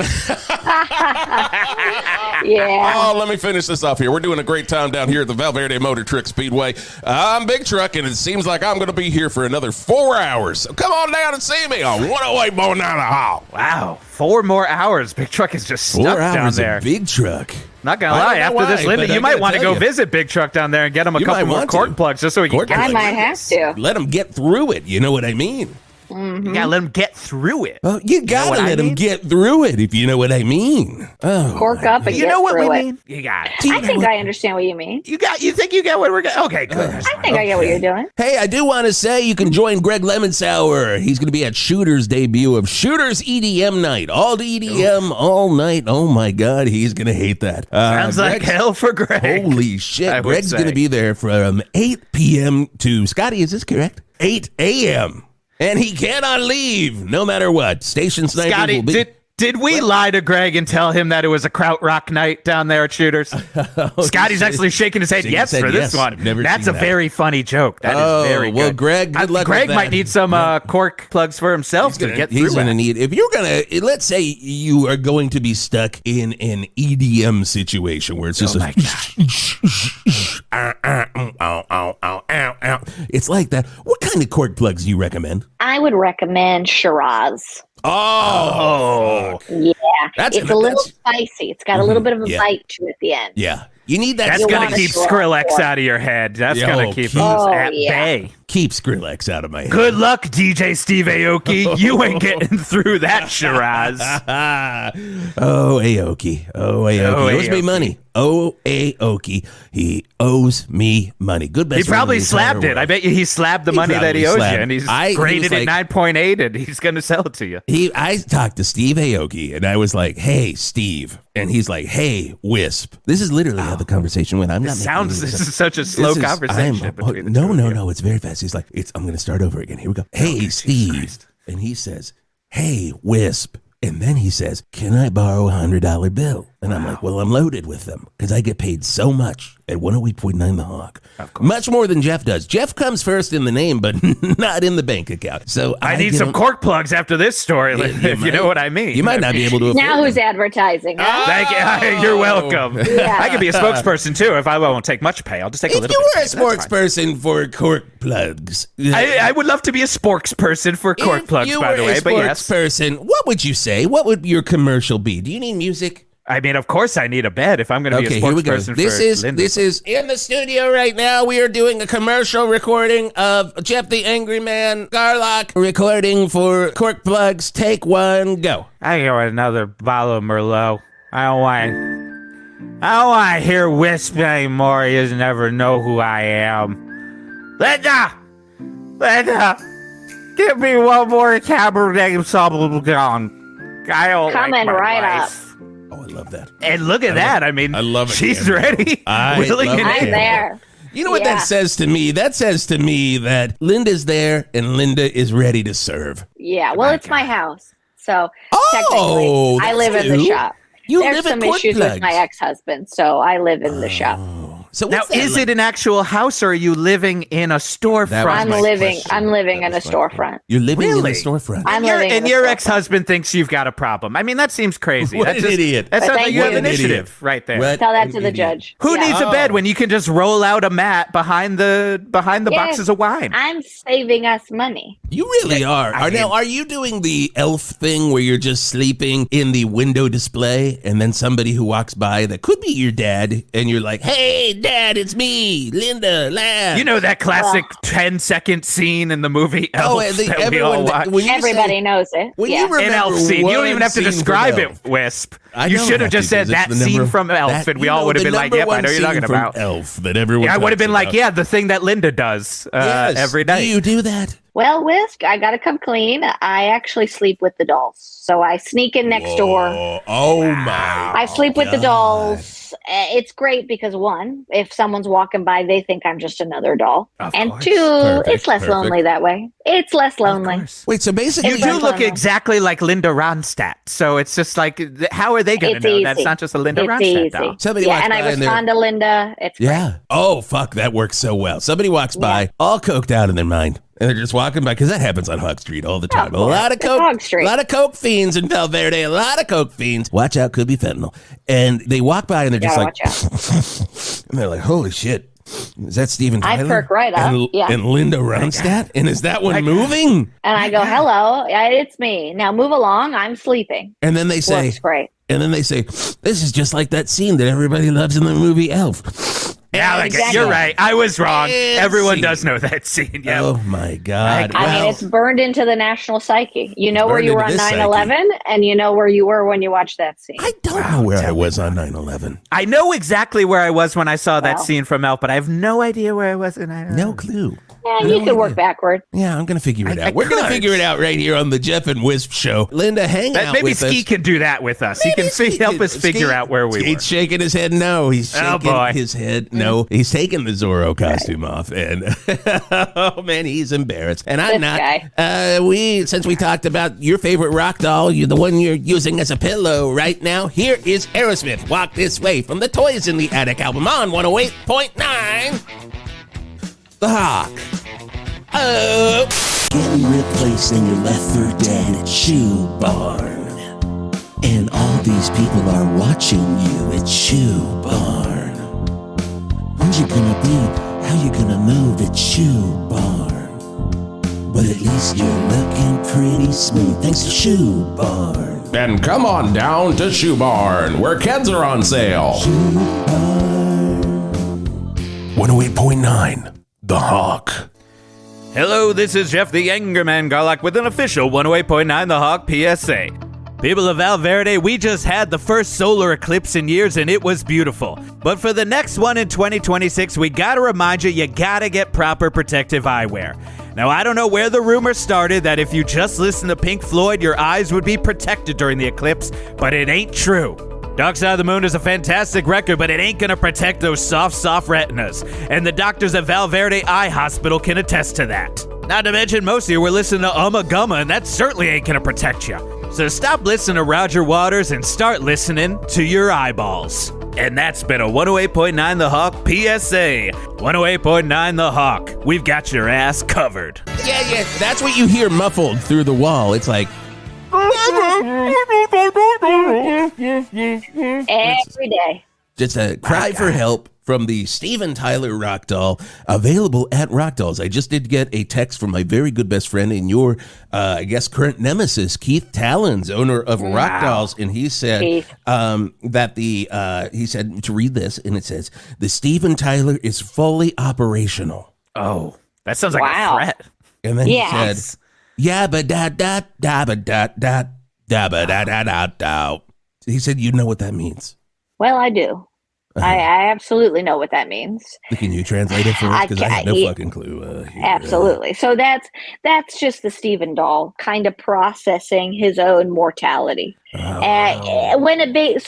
Yeah. Oh, let me finish this off here. We're doing a great time down here at the Val Verde Motor Truck Speedway. I'm Big Truck, and it seems like I'm going to be here for another 4 hours. So come on down and see me on 108.9 The Hawk. Wow, 4 more hours. Big Truck is just 4 stuck down hours there. of Big Truck. Not gonna I don't lie, know after why, this, Linda, but I you might gotta want to tell go you. visit Big Truck down there and get him a You couple might more want cork to. plugs just so he can Cork get I plugs. might have to. Let them get through it. You know what I mean? Mm-hmm. You gotta let them get through it. Well, you gotta let them get through it, if you know what I mean. Oh, cork up and you get know what through we it. mean? You got it. I think I understand what you mean. You think you get what we're going? Okay, good. I think I get what you're doing. Hey, I do want to say you can join Greg Lemonsauer. He's going to be at Shooter's debut of Shooter's EDM night. All the EDM, all night. Oh my God, he's going to hate that. Sounds like hell for Greg. Holy shit. Greg's going to be there from 8 p.m. to, Scotty, is this correct? 8 a.m. And he cannot leave, no matter what. Station Sniper Scotty, will be... Did we lie to Greg and tell him that it was a krautrock night down there at Shooters? Scotty's actually shaking his head yes for this one. That's a very funny joke. That is very good. Well, Greg, good luck Greg with that. might need some cork plugs for himself to get through. He's going to need, if you're going to, let's say you are going to be stuck in an EDM situation where it's just it's like that. What kind of cork plugs do you recommend? I would recommend Shiraz. Oh, yeah. It's a little spicy. It's got a little bit of a bite to it at the end. Yeah. You need that. That's going to keep Skrillex out of your head. That's going to keep us at bay. Keep Skrillex out of my head. Good luck, DJ Steve Aoki. You ain't getting through that, Shiraz. Oh, Aoki. Oh, Aoki. He owes me money. Oh, Aoki. He owes me money. Good best. He probably slabbed it. I bet you he slabbed the money that he owes you, and he's graded it 9.8, and he's going to sell it to you. I talked to Steve Aoki, and I was like, "Hey, Steve," and he's like, "Hey, Wisp." This is literally how the conversation went. This is such a slow conversation between the two. No, it's very fast. He's like, I'm going to start over again. Here we go. Hey, Steve. And he says, "Hey, Wisp." And then he says, "Can I borrow a $100 bill?" And I'm like, "Well, I'm loaded with them because I get paid so much at 108.9 The Hog. Much more than Geoff does. Geoff comes first in the name, but not in the bank account. So I need some cork plugs after this story, if you know what I mean. You might not be able to. Now who's advertising? Huh? Thank you. You're welcome. Yeah. I could be a spokesperson too if I won't take much pay. I'll just take a little bit. If you were a spokesperson for CORKPLUGZ, I would love to be a spokesperson for CORKPLUGZ, by the way. But yes, what would you say? What would your commercial be? Do you need music? I mean, of course I need a bed if I'm going to be a spokesperson for This is in the studio right now. We are doing a commercial recording of Geoff the Angry Man Garlock recording for CORKPLUGZ. Take one, go. I got another bottle of Merlot. I don't want to hear Wisp anymore. He doesn't ever know who I am. Linda, give me one more Cabernet Sauvignon. I don't coming like my right life. up. Oh, I love that. And look at that. I mean, I love it. She's ready. Willing and I'm there. You know what that says to me? That says to me that Linda's there and Linda is ready to serve. Yeah. Well, it's my house. So technically, I live in the shop. There's some issues with my ex-husband, so I live in the shop. So now, is it an actual house, or are you living in a storefront? I'm living in a storefront. You're living in a storefront. And your ex-husband thinks you've got a problem. I mean, that seems crazy. What an idiot. That sounds like you have initiative right there. Tell that to the judge. Who needs a bed when you can just roll out a mat behind the boxes of wine? I'm saving us money. You really are. Now, are you doing the elf thing where you're just sleeping in the window display and then somebody who walks by that could be your dad and you're like, "Hey, Dad, it's me, Linda LABZ." You know that classic 10-second scene in the movie Elf that we all watch? Everybody knows it. An Elf scene. You don't even have to describe it, Wisp. You should have just said that scene from Elf, and we all would have been like, "Yep, I know you're talking about Elf." That everyone. I would have been like, "Yeah, the thing that Linda does every night." Do you do that? Well, Whisk, I gotta come clean. I actually sleep with the dolls, so I sneak in next door. Oh my! I sleep with the dolls. It's great because one, if someone's walking by, they think I'm just another doll, and two, it's less lonely that way. It's less lonely. Wait, so basically, you do look exactly like Linda Ronstadt. So it's just like, how are they going to know easy. that's not just a Linda Ronstadt doll? Somebody walks and by I respond to Linda. It's great. Oh fuck, that works so well. Somebody walks by, all coked out in their mind. And they're just walking by, because that happens on Hog Street all the time. A lot of coke fiends in Val Verde. A lot of coke fiends. Watch out, could be fentanyl. And they walk by and they're just like, and they're like, "Holy shit, is that Steven Tyler?" I perk right up. And Linda Ronstadt? And is that one moving? And I go, "Hello, it's me. Now move along. I'm sleeping." And then they say, "Looks great." And then they say, "This is just like that scene that everybody loves in the movie Elf." Exactly. You're right. I was wrong. Everyone does know that scene. Yeah. Oh my God. I mean, it's burned into the national psyche. You know where you were on 9/11, and you know where you were when you watched that scene. I don't know where I was on 9/11. I know exactly where I was when I saw that scene from Elf, but I have no idea where I was in 9/11. No clue. Yeah, you could work backward. Yeah, I'm going to figure it out. We're going to figure it out right here on the Geoff and Whisp Show. Linda, hang out maybe with us. Ski can do that with us. He can help us figure out where we were. He's shaking his head no. He's shaking his head no. He's taking the Zorro costume off. And oh, man, he's embarrassed. And I'm not. Since we talked about your favorite rock doll, the one you're using as a pillow right now, here is Aerosmith, Walk This Way, from the Toys in the Attic album on 108.9. The Hawk. Getting replaced and you're left for dead at Shoe Barn. And all these people are watching you at Shoe Barn. Who's you gonna be? How you gonna move at Shoe Barn? But at least you're looking pretty smooth thanks to Shoe Barn. And come on down to Shoe Barn, where kids are on sale. Shoe Barn. 108.9 The Hawk. Hello, this is Jeff the Angerman Garlock with an official 108.9 The Hawk PSA. People of Val Verde, we just had the first solar eclipse in years and it was beautiful. But for the next one in 2026, we gotta remind you gotta get proper protective eyewear. Now, I don't know where the rumor started that if you just listen to Pink Floyd, your eyes would be protected during the eclipse, but it ain't true. Dark Side of the Moon is a fantastic record, but it ain't gonna protect those soft retinas. And the doctors at Val Verde Eye Hospital can attest to that. Not to mention, most of you were listening to Gumma, and that certainly ain't gonna protect you. So stop listening to Roger Waters and start listening to your eyeballs. And that's been a 108.9 The Hawk PSA. 108.9 The Hawk. We've got your ass covered. Yeah, that's what you hear muffled through the wall. It's like... Every day. Just a cry for help from the Steven Tyler rock doll, available at Rock Dolls. I just did get a text from my very good best friend and your, I guess, current nemesis, Keith Talons, owner of Rock Dolls, and he said he said to read this, and it says, the Steven Tyler is fully operational. Oh, that sounds like a threat. And then he said, yabba da da da ba da da da ba da da da da. He said, you know what that means. Well, I do. I absolutely know what that means. Can you translate it for us? Because I have no fucking clue. Absolutely. So that's just the Steven doll kind of processing his own mortality. So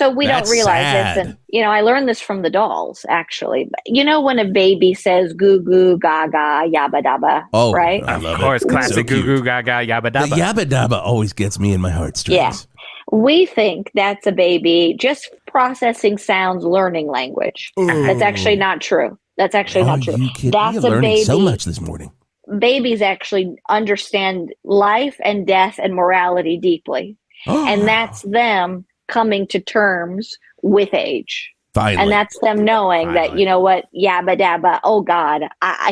we don't realize this. And, I learned this from the dolls, actually. When a baby says goo goo gaga yabba dabba, right? Of course, classic goo goo gaga yabba dabba. The yabba dabba always gets me in my heartstrings. Yeah. We think that's a baby just processing sounds, learning language. That's actually not true. That's actually not true. That's a baby. So much this morning. Babies actually understand life and death and morality deeply. And that's them coming to terms with age. Finally. And that's them knowing that, you know what, yabba dabba, oh God,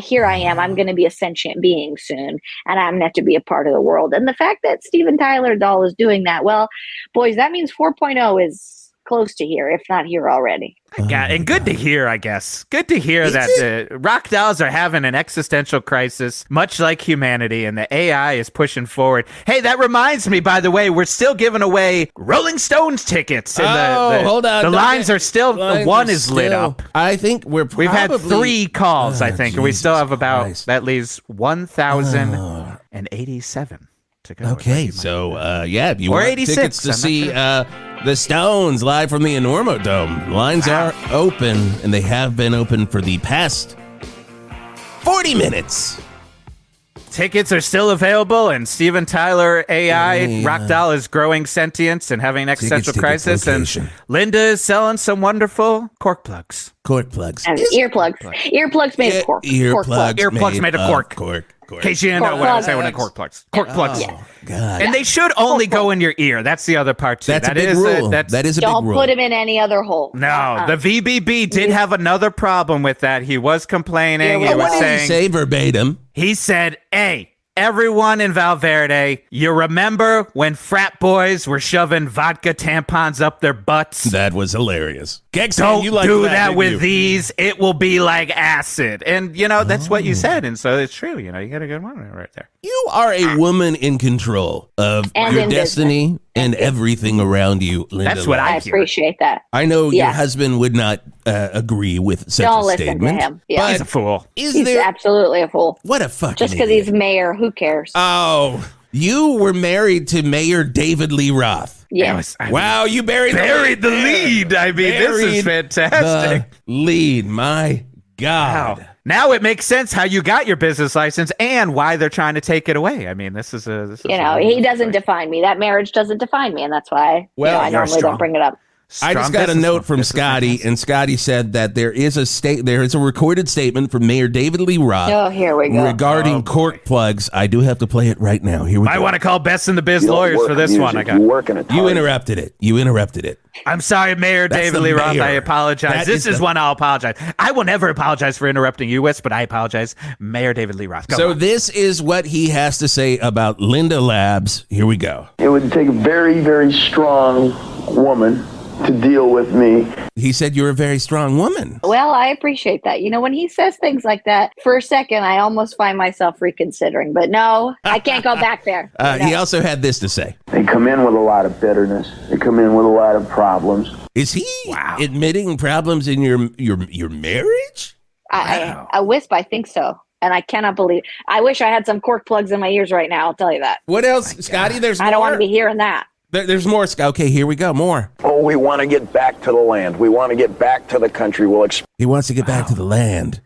here I am. I'm going to be a sentient being soon, and I'm going to have to be a part of the world. And the fact that Steven Tyler doll is doing that, well, boys, that means 4.0 is close to here, if not here already. And good to hear, I guess. Good to hear that the rock dolls are having an existential crisis, much like humanity, and the AI is pushing forward. Hey, that reminds me, by the way, we're still giving away Rolling Stones tickets. And hold on. The lines are still, one is lit up. I think we've had 3 calls, I think, and we still have about, that leaves 1,087 to go. Okay, so, if you want tickets to see the Stones live from the Enormodome, lines are open, and they have been open for the past 40 minutes. Tickets are still available, and Steven Tyler AI rock doll is growing sentience and having an existential crisis, and Linda is selling some wonderful cork plugs. Cork plugs. Earplugs. Earplugs made of cork. Earplugs made of cork. In case you didn't know what I was saying with cork plugs. Cork plugs. God. And they should only go in your ear. That's the other part, too. That's a big rule. That is a big rule. Don't put him in any other hole. No, the VBB did have another problem with that. He was complaining. He was saying, what did he say verbatim? He said, A, everyone in Val Verde, you remember when frat boys were shoving vodka tampons up their butts? That was hilarious. Don't do that with these. It will be like acid. And, that's what you said. And so it's true. You got a good one right there. You are a woman in control of your destiny and everything around you, Linda. That's what I appreciate that. I know your husband would not agree with such a statement. Don't listen to him. Yeah. He's a fool. He's absolutely a fool. What a fucking Just because he's mayor, who cares? Oh, you were married to Mayor David Lee Roth. Yes. Wow, you buried the lead. I mean, this is fantastic. Lead, my God. Wow. Now it makes sense how you got your business license and why they're trying to take it away. I mean, this is he doesn't define me. That marriage doesn't define me, and that's why I normally don't bring it up. I just got a note from Scotty, and Scotty said that there is a recorded statement from Mayor David Lee Roth. Oh, here we go. Regarding CORKPLUGZ. I do have to play it right now. Here we go. I want to call Best in the Biz lawyers for this one. You interrupted it. I'm sorry, Mayor David Lee Roth. I apologize. This is one I'll apologize. I will never apologize for interrupting you, Wisp, but I apologize, Mayor David Lee Roth. So this is what he has to say about LINDA LABZ. Here we go. It would take a very, very strong woman to deal with me. He said you're a very strong woman. Well, I appreciate that. When he says things like that, for a second, I almost find myself reconsidering. But no, I can't go back there. He also had this to say. They come in with a lot of bitterness. They come in with a lot of problems. Is he admitting problems in your marriage? I Wisp, I think so. And I cannot believe. I wish I had some cork plugs in my ears right now. I'll tell you that. What else, Scotty? There's more. I don't want to be hearing that. There's more. Okay, here we go. More. Oh, we want to get back to the land. We want to get back to the country. He wants to get back to the land.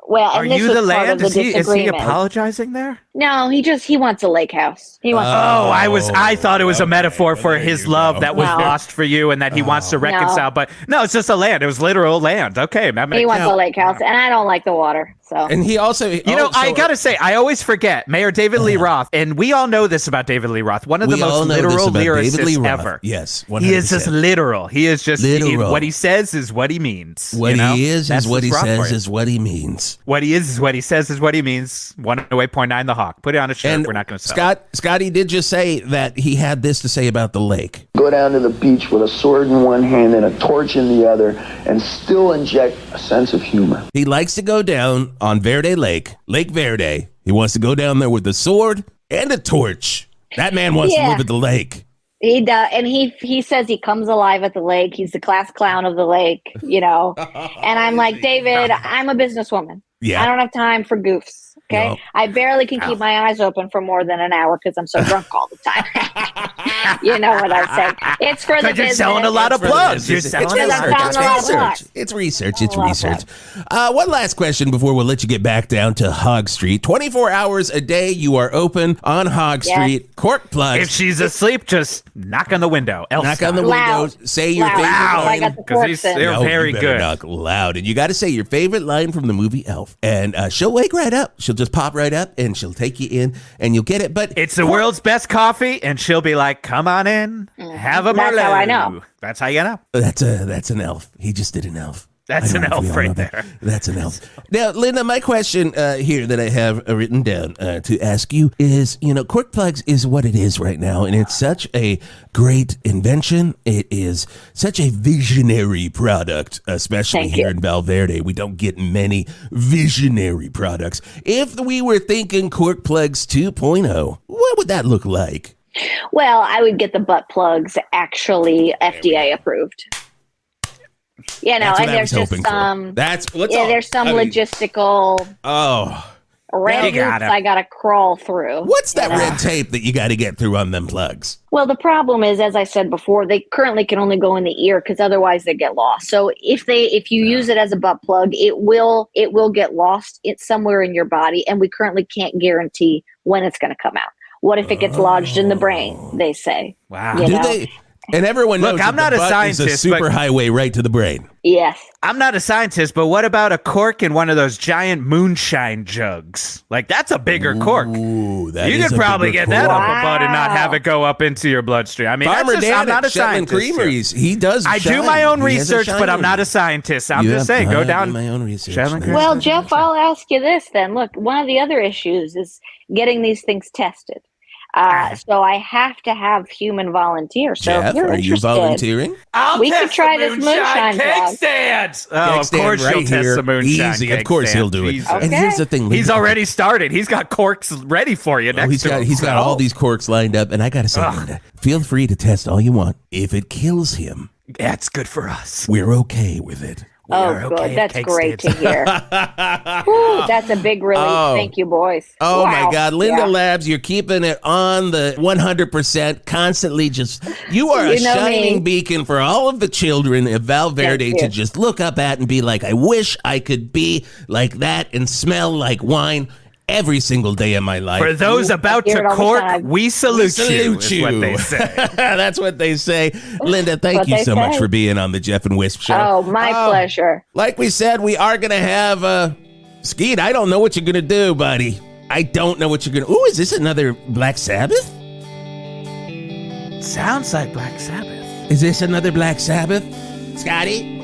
Well, are you the land? Is he apologizing there? No, he wants a lake house. He wants. I thought it was a metaphor for his love that was lost for you, and that he wants to reconcile. But no, it's just a land. It was literal land. Okay, he wants a lake house, and I don't like the water. So. And he also, I gotta say, I always forget Mayor David Lee Roth, and we all know this about David Lee Roth. One of the most literal lyricists ever. Yes, 100%. He is just literal. He is just what he says is what he means. What he is what he says is what he means. What he is what he says is what he means. 108.9 The Hawk. Put it on a shirt. We're not going to sell it. Scotty did just say that he had this to say about the lake. Go down to the beach with a sword in one hand and a torch in the other, and still inject a sense of humor. He likes to go down on Verde Lake Verde. He wants to go down there with a sword and a torch. That man wants to live at the lake. He does, and he says he comes alive at the lake. He's the class clown of the lake, And I'm like, David, I'm a businesswoman. Yeah. I don't have time for goofs. Okay. No. I barely can keep my eyes open for more than an hour because I'm so drunk all the time. You know what I'm saying? It's for the business. You're selling a lot of plugs. It's research. One last question before we'll let you get back down to Hog Street. 24 hours a day you are open on Hog Street. CORKPLUGZ. If she's asleep, just knock on the window. Knock on the window. Say your favorite line. I got the corks in. They're very good. Knock loud. And you got to say your favorite line from the movie Elf. And she'll wake right up. She'll just pop right up and she'll take you in and you'll get it. But it's the world's best coffee, and she'll be like, "Come on in, have a Merlot." That's how I know. That's how you know. That's an elf. He just did an elf. That's an elf right there. That's an elf. Now, Linda, my question here that I have written down to ask you is, CORKPLUGZ is what it is right now, and it's such a great invention. It is such a visionary product, especially here in Val Verde. We don't get many visionary products. If we were thinking CORKPLUGZ 2.0, what would that look like? Well, I would get the butt plugs actually FDA approved. And there's just some. There's some logistical. Red hoops I gotta crawl through. What's that red tape that you got to get through on them plugs? Well, the problem is, as I said before, they currently can only go in the ear because otherwise they get lost. So if you use it as a butt plug, it will get lost. It's somewhere in your body, and we currently can't guarantee when it's going to come out. What if it gets lodged in the brain? They say. Wow. And everyone knows Look, I'm not a scientist, is a super highway right to the brain. Yes. I'm not a scientist, but what about a cork in one of those giant moonshine jugs? Like, that's a bigger cork. Ooh, that you is could a probably bigger get that cork. up a butt and not have it go up into your bloodstream. I mean, Farmer Dan I'm not a Shetland scientist. Creameries, he does. I do my own research, but I'm not a scientist. I'm just saying, go down. My own research. Well, Geoff, I'll ask you this then. Look, one of the other issues is getting these things tested. So I have to have human volunteers. So Jeff, if you're are you interested, volunteering? we could try this moonshine cake vlog. stands. Oh, of course right he'll test here. the moonshine Easy, cake of course stand. he'll do it. Jesus. Okay. And here's the thing, He's already started. He's got corks ready for you next to him. He's got all these corks lined up, and I gotta say, Linda, feel free to test all you want. If it kills him, That's good for us. we're okay with it. Oh, good. That's great to hear. Whew, that's a big relief. Thank you, boys. Oh, Wow. my God. Linda Yeah. Labz, you're keeping it on the 100%, constantly just, you are a You know shining me. beacon for all of the children of Val Verde Thank to you. just look up at and be like, I wish I could be like that and smell like wine every single day of my life. For those about hear to it all the cork, time. we salute you, is what they say. That's what they say. Linda, thank What you they so much say. for being on the Geoff and Whisp Show. Oh, my pleasure. Like we said, we are going to have Skeet, I don't know what you're going to do, buddy. I don't know what you're going to... Ooh, is this another Black Sabbath? Sounds like Black Sabbath. Is this another Black Sabbath? Scotty?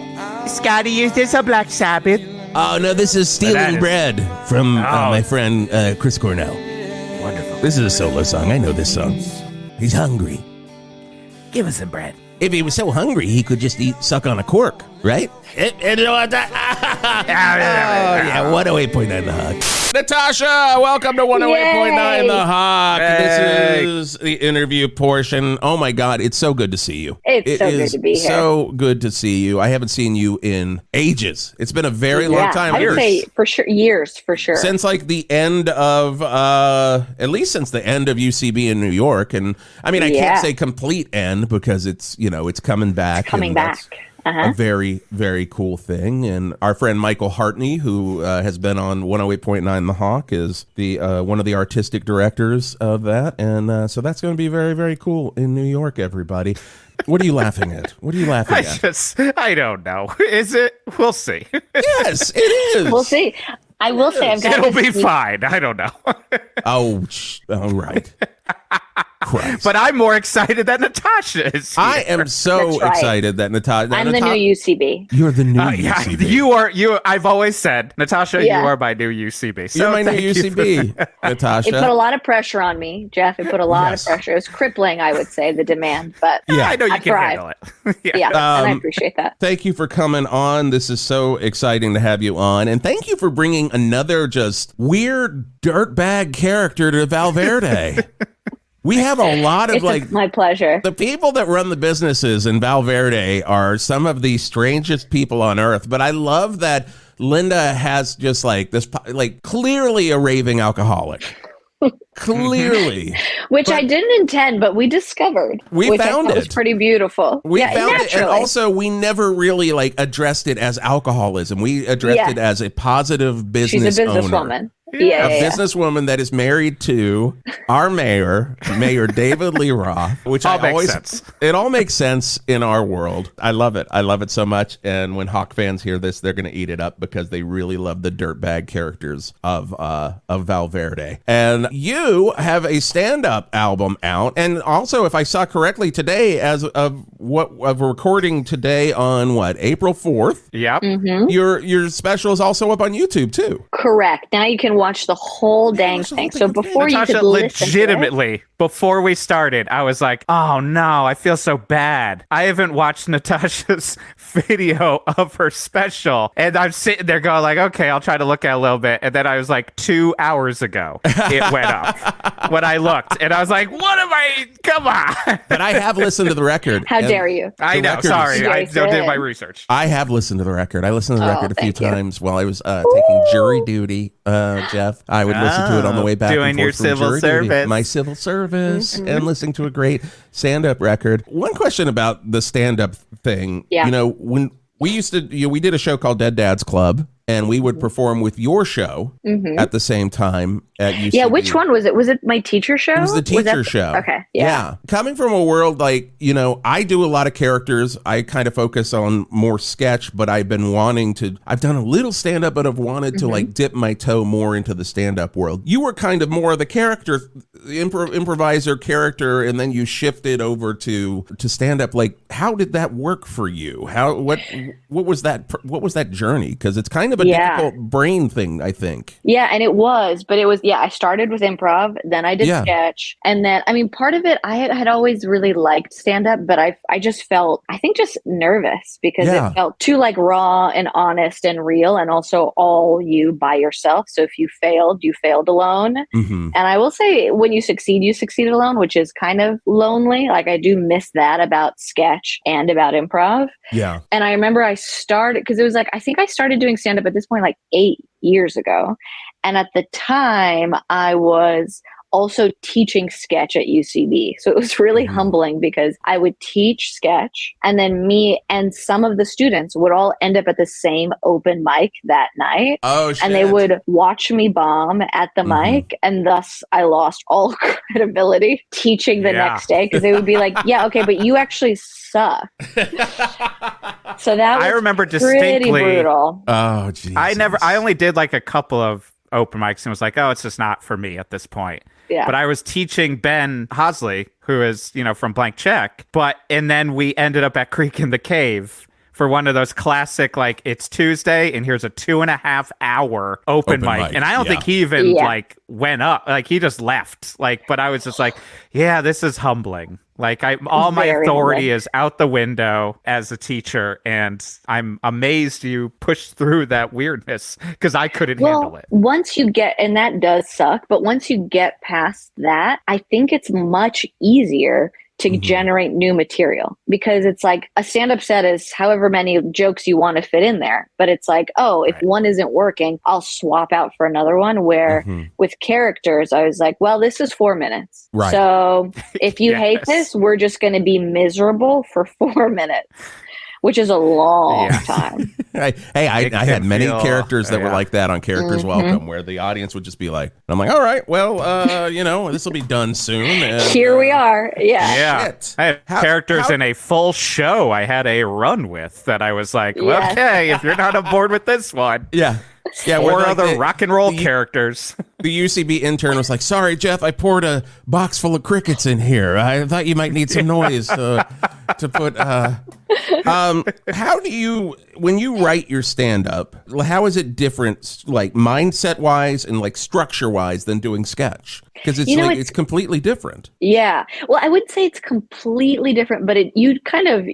Scotty, is this a Black Sabbath? Oh, no, this is Stealing Bread from my friend Chris Cornell. Wonderful. This is a solo song. I know this song. He's hungry. Give us some bread. If he was so hungry, he could just suck on a cork, right? Oh, yeah, 108.9 The Hog. Natasha, welcome to 108.9 Yay. The Hog. Hey. This is the interview portion. Oh, my God, it's so good to see you. It's so good to be here. So good to see you. I haven't seen you in ages. It's been a very long time. I would say for sure, years for sure. Since like the end of, at least since the end of UCB in New York. And I mean, I can't say complete end because it's, it's coming back. It's coming back. A very, very cool thing. And our friend Michael Hartney, who has been on 108.9 The Hawk, is the one of the artistic directors of that. And so that's going to be very, very cool in New York, everybody. What are you laughing at? What are you laughing at? I don't know. Is it? We'll see. Yes, it is. We'll see. I will say I've got It'll this be fine. I don't know. All right. Christ. But I'm more excited that Natasha is here. I am so That's right. excited that Natasha. I'm the new UCB. You're the new Yeah, UCB. you. I've always said, Natasha, Yeah. you are my new UCB. So You're my new thank you for UCB, that. Natasha. It put a lot of pressure on me, Geoff. It put a lot of pressure. It was crippling, I would say, the demand. But Yeah. I know you I can tried. handle it. yeah, and I appreciate that. Thank you for coming on. This is so exciting to have you on. And thank you for bringing another just weird dirtbag character to Val Verde. We have a lot of It's my pleasure. the people that run the businesses in Val Verde are some of the strangest people on earth. But I love that Linda has just like this, like clearly a raving alcoholic. Clearly. Which I didn't intend, but we discovered. We which found I thought was it. pretty beautiful. We found it, and naturally. also we never really like addressed it as alcoholism. We addressed it as a positive business She's a owner. businesswoman. A Yeah. businesswoman that is married to our mayor, Mayor David Lee Roth, which All makes sense. It all makes sense in our world. I love it. I love it so much. And when Hawk fans hear this, they're going to eat it up because they really love the dirtbag characters of Val Verde. And you have a stand-up album out, and also, if I saw correctly today, as of recording today on April 4th. Yep. Mm-hmm. Your special is also up on YouTube too. Correct. Now you can watch the whole dang thing. So before you Natasha, could listen to it, legitimately, before we started, I was like, oh no, I feel so bad. I haven't watched Natasha's video of her special. And I'm sitting there going like, okay, I'll try to look at it a little bit. And then I was like, 2 hours ago, it went up when I looked. And I was like, what am I? Come on. But I have listened to the record. how and dare you? I know. record is- Sorry. I Jason. did my research. I have listened to the record. I listened to the Oh, record a few thank you. times while I was taking jury duty, Jeff. I would listen to it on the way back Doing and your forth from civil jury duty. service. My civil service, and listening to a great stand-up record. One question about the stand-up thing. Yeah. When we used to, we did a show called Dead Dad's Club. and we would perform with your show at the same time at UCB. Yeah, which one was it? Was it my teacher show? It was the teacher show. Okay, yeah. Coming from a world like, I do a lot of characters. I kind of focus on more sketch, but I've done a little stand-up, but I've wanted to like dip my toe more into the stand-up world. You were kind of more of the character, improviser character, and then you shifted over to stand-up. Like, how did that work for you? What was that journey? Because it's kind of a difficult brain thing, I think. Yeah, and it was, I started with improv, then I did sketch, and then, part of it, I had always really liked stand-up, but I just felt, just nervous because it felt too like raw and honest and real, and also all you by yourself. So if you failed alone. And I will say, when you succeed alone, which is kind of lonely. Like, I do miss that about sketch and about improv. Yeah. And I remember I started, because it was like, I think I started doing stand-up at this point like 8 years ago. And at the time, I was also teaching sketch at UCB. So it was really humbling because I would teach sketch, and then me and some of the students would all end up at the same open mic that night. Oh, shit. And they would watch me bomb at the mic, and thus I lost all credibility teaching the next day, because they would be like, yeah, okay, but you actually suck. So that was I remember pretty distinctly brutal. Oh, Jesus. I only did like a couple of open mics and was like, oh, it's just not for me at this point. Yeah. But I was teaching Ben Hosley, who is, from Blank Check. And then we ended up at Creek in the Cave for one of those classic, like, it's Tuesday and here's a 2.5 hour open mic. And I don't think he even like went up, like he just left. Like, but I was just like, yeah, this is humbling. Like, all my authority is out the window as a teacher, and I'm amazed you pushed through that weirdness, because I couldn't handle it. Once you get, and that does suck, but once you get past that, I think it's much easier to generate new material, because it's like a stand-up set is however many jokes you want to fit in there. But it's like, if one isn't working, I'll swap out for another one. Where with characters, I was like, well, this is 4 minutes. Right. So if you hate this, we're just going to be miserable for 4 minutes. Which is a long time. I had many characters that were like that on Characters Welcome, where the audience would just be like, I'm like, all right, well, this will be done soon. And, here we are. Yeah. Shit. I had characters in a full show I had a run with that I was like, well, okay, if you're not on board with this one. Yeah. Yeah, or like other rock and roll characters. The UCB intern was like, sorry, Geoff, I poured a box full of crickets in here. I thought you might need some noise to put... how do you, when you write your stand-up, how is it different, like mindset-wise and like structure-wise, than doing sketch? Because it's it's completely different. Yeah. Well, I wouldn't say it's completely different, but you kind of,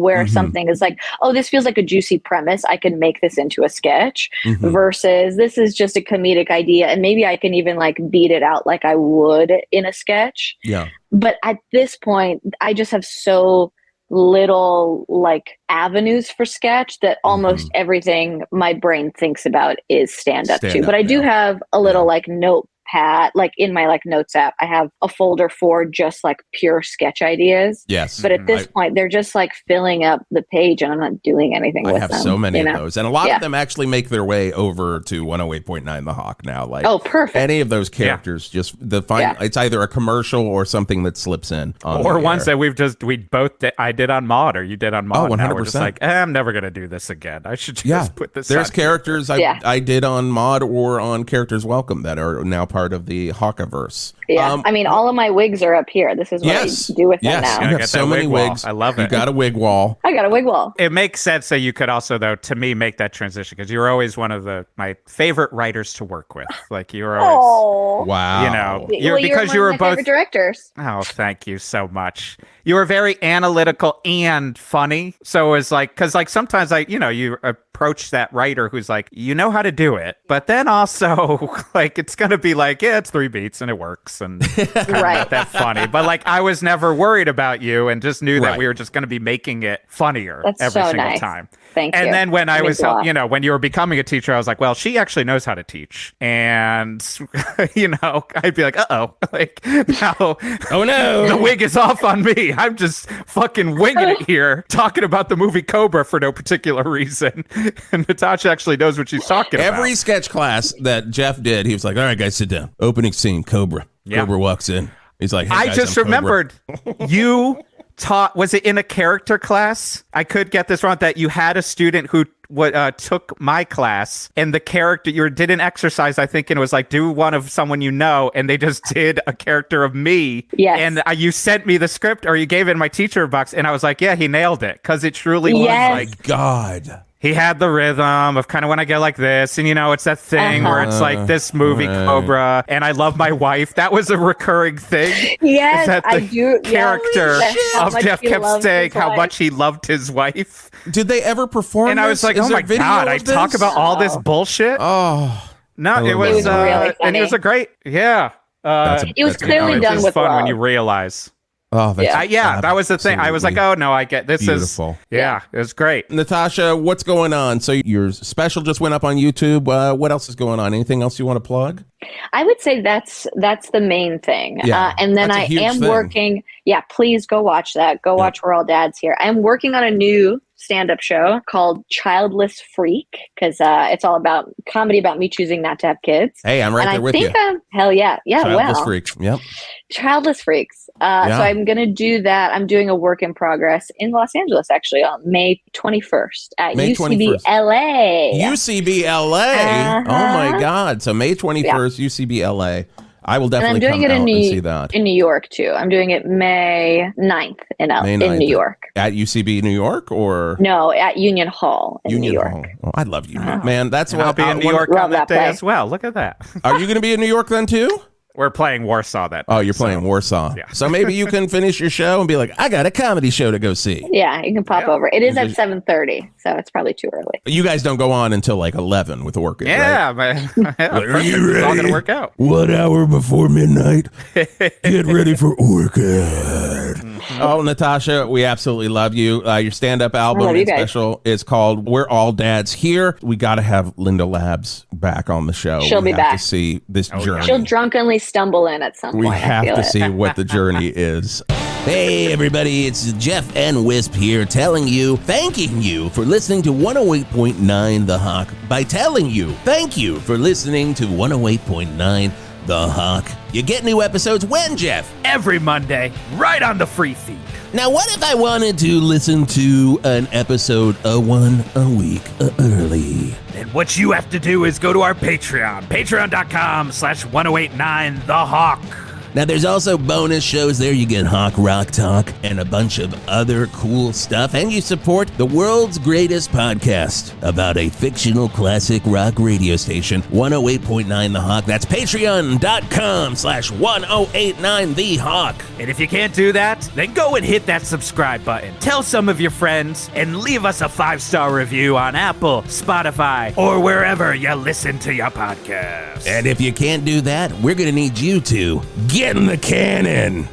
where something is like, oh, this feels like a juicy premise. I can make this into a sketch versus this is just a comedic idea. And maybe I can even like beat it out like I would in a sketch. Yeah. But at this point, I just have so little like avenues for sketch that almost everything my brain thinks about is stand-up too. But I do have a little like notepad, like in my like notes app, I have a folder for just like pure sketch ideas. Yes. But at this point, they're just like filling up the page, and I'm not doing anything with them. I have so many of those. And a lot of them actually make their way over to 108.9 The Hawk now. Like, oh, perfect. Any of those characters, just it's either a commercial or something that slips in. Or ones that I did on Mod, or you did on Mod. Oh, 100%. Now we're just like, I'm never going to do this again. I should just put this There's on characters I did on Mod or on Characters Welcome that are now part of the Hawkaverse. Yeah, all of my wigs are up here. This is what I do with them now. You have so many wigs. I love it. You got a wig wall. I got a wig wall. It makes sense that you could also, though, to me, make that transition, because you're always one of my favorite writers to work with. Like, you're always, wow. Because you were both favorite directors. Oh, thank you so much. You were very analytical and funny. So it was like, because like sometimes you approach that writer who's like, you know how to do it, but then also like it's gonna be like, yeah, it's 3 beats and it works and not that funny. But like I was never worried about you and just knew that we were just gonna be making it funnier every single time. Thank you. And then when I was, when you were becoming a teacher, I was like, well, she actually knows how to teach. And, I'd be like, uh-oh. Like, now, oh no, the wig is off on me. I'm just fucking winging it here, talking about the movie Cobra for no particular reason. And Natasha actually knows what she's talking about. Every sketch class that Geoff did, he was like, all right, guys, sit down. Opening scene, Cobra. Yeah. Cobra walks in. He's like, hey, I guys, just remembered you taught, was it in a character class? I could get this wrong, that you had a student who took my class, and the character, you did an exercise, I think, and it was like, do one of someone you know, and they just did a character of me. Yes. And you sent me the script, or you gave it in my teacher box, and I was like, yeah, he nailed it, because it truly was like, God. He had the rhythm of kind of when I get like this, and it's that thing where it's like this movie Cobra, and I love my wife. That was a recurring thing. Yes, that I do. Character of Geoff kept saying how much he loved his wife. Did they ever perform? And I was like, oh my God, I talk about all this bullshit. Oh no, it was really and it was a great, it was clearly done with fun love. when you realize. Oh, that's that was the thing. I was like, oh no, I get this. Beautiful. It was great. Natasha, what's going on? So your special just went up on YouTube. What else is going on? Anything else you want to plug? I would say that's the main thing. Yeah, and then I am working. Yeah, please go watch that. Go watch We're All Dads Here. I'm working on a new stand-up show called Childless Freak, because it's all about comedy about me choosing not to have kids. Hey, I'm right there with you. Hell yeah. Childless Freaks. Yep. Childless Freaks. So I'm going to do that. I'm doing a work in progress in Los Angeles, actually, on May 21st at UCB LA. UCB LA? Oh my God. So May 21st, UCB LA. I will definitely come out and see that. In New York, too. I'm doing it May 9th in New York. At UCB New York, or? No, at Union Hall in New York. Oh, I love Union. Man, that's what I'll be in New York on that day as well. Look at that. Are you going to be in New York then, too? We're playing Warsaw that day. Oh, you're playing Warsaw. Yeah. So maybe you can finish your show and be like, I got a comedy show to go see. Yeah, you can pop over. It is at 7:30, so it's probably too early. You guys don't go on until like 11 with the work. Yeah, right? man. Are you ready? It's all going to work out. 1 hour before midnight. Get ready for Orchid. Oh, Natasha, we absolutely love you. Your stand-up album and special is called We're All Dads Here. We got to have Linda Labz back on the show. She'll be back to see this journey. She'll drunkenly stumble in at some point. We have to see what the journey is. Hey, everybody, it's Geoff And Whisp here thanking you for listening to 108.9 The Hawk by telling you, thank you for listening to 108.9 The Hawk. You get new episodes when, Geoff? Every Monday, right on the free feed. Now, what if I wanted to listen to an episode one a week early? Then what you have to do is go to our Patreon, patreon.com/1089thehawk. Now, there's also bonus shows there. You get Hawk Rock Talk and a bunch of other cool stuff. And you support the world's greatest podcast about a fictional classic rock radio station, 108.9 The Hawk. That's patreon.com/1089thehawk. And if you can't do that, then go and hit that subscribe button. Tell some of your friends and leave us a 5-star review on Apple, Spotify, or wherever you listen to your podcast. And if you can't do that, we're going to need you to get in the cannon.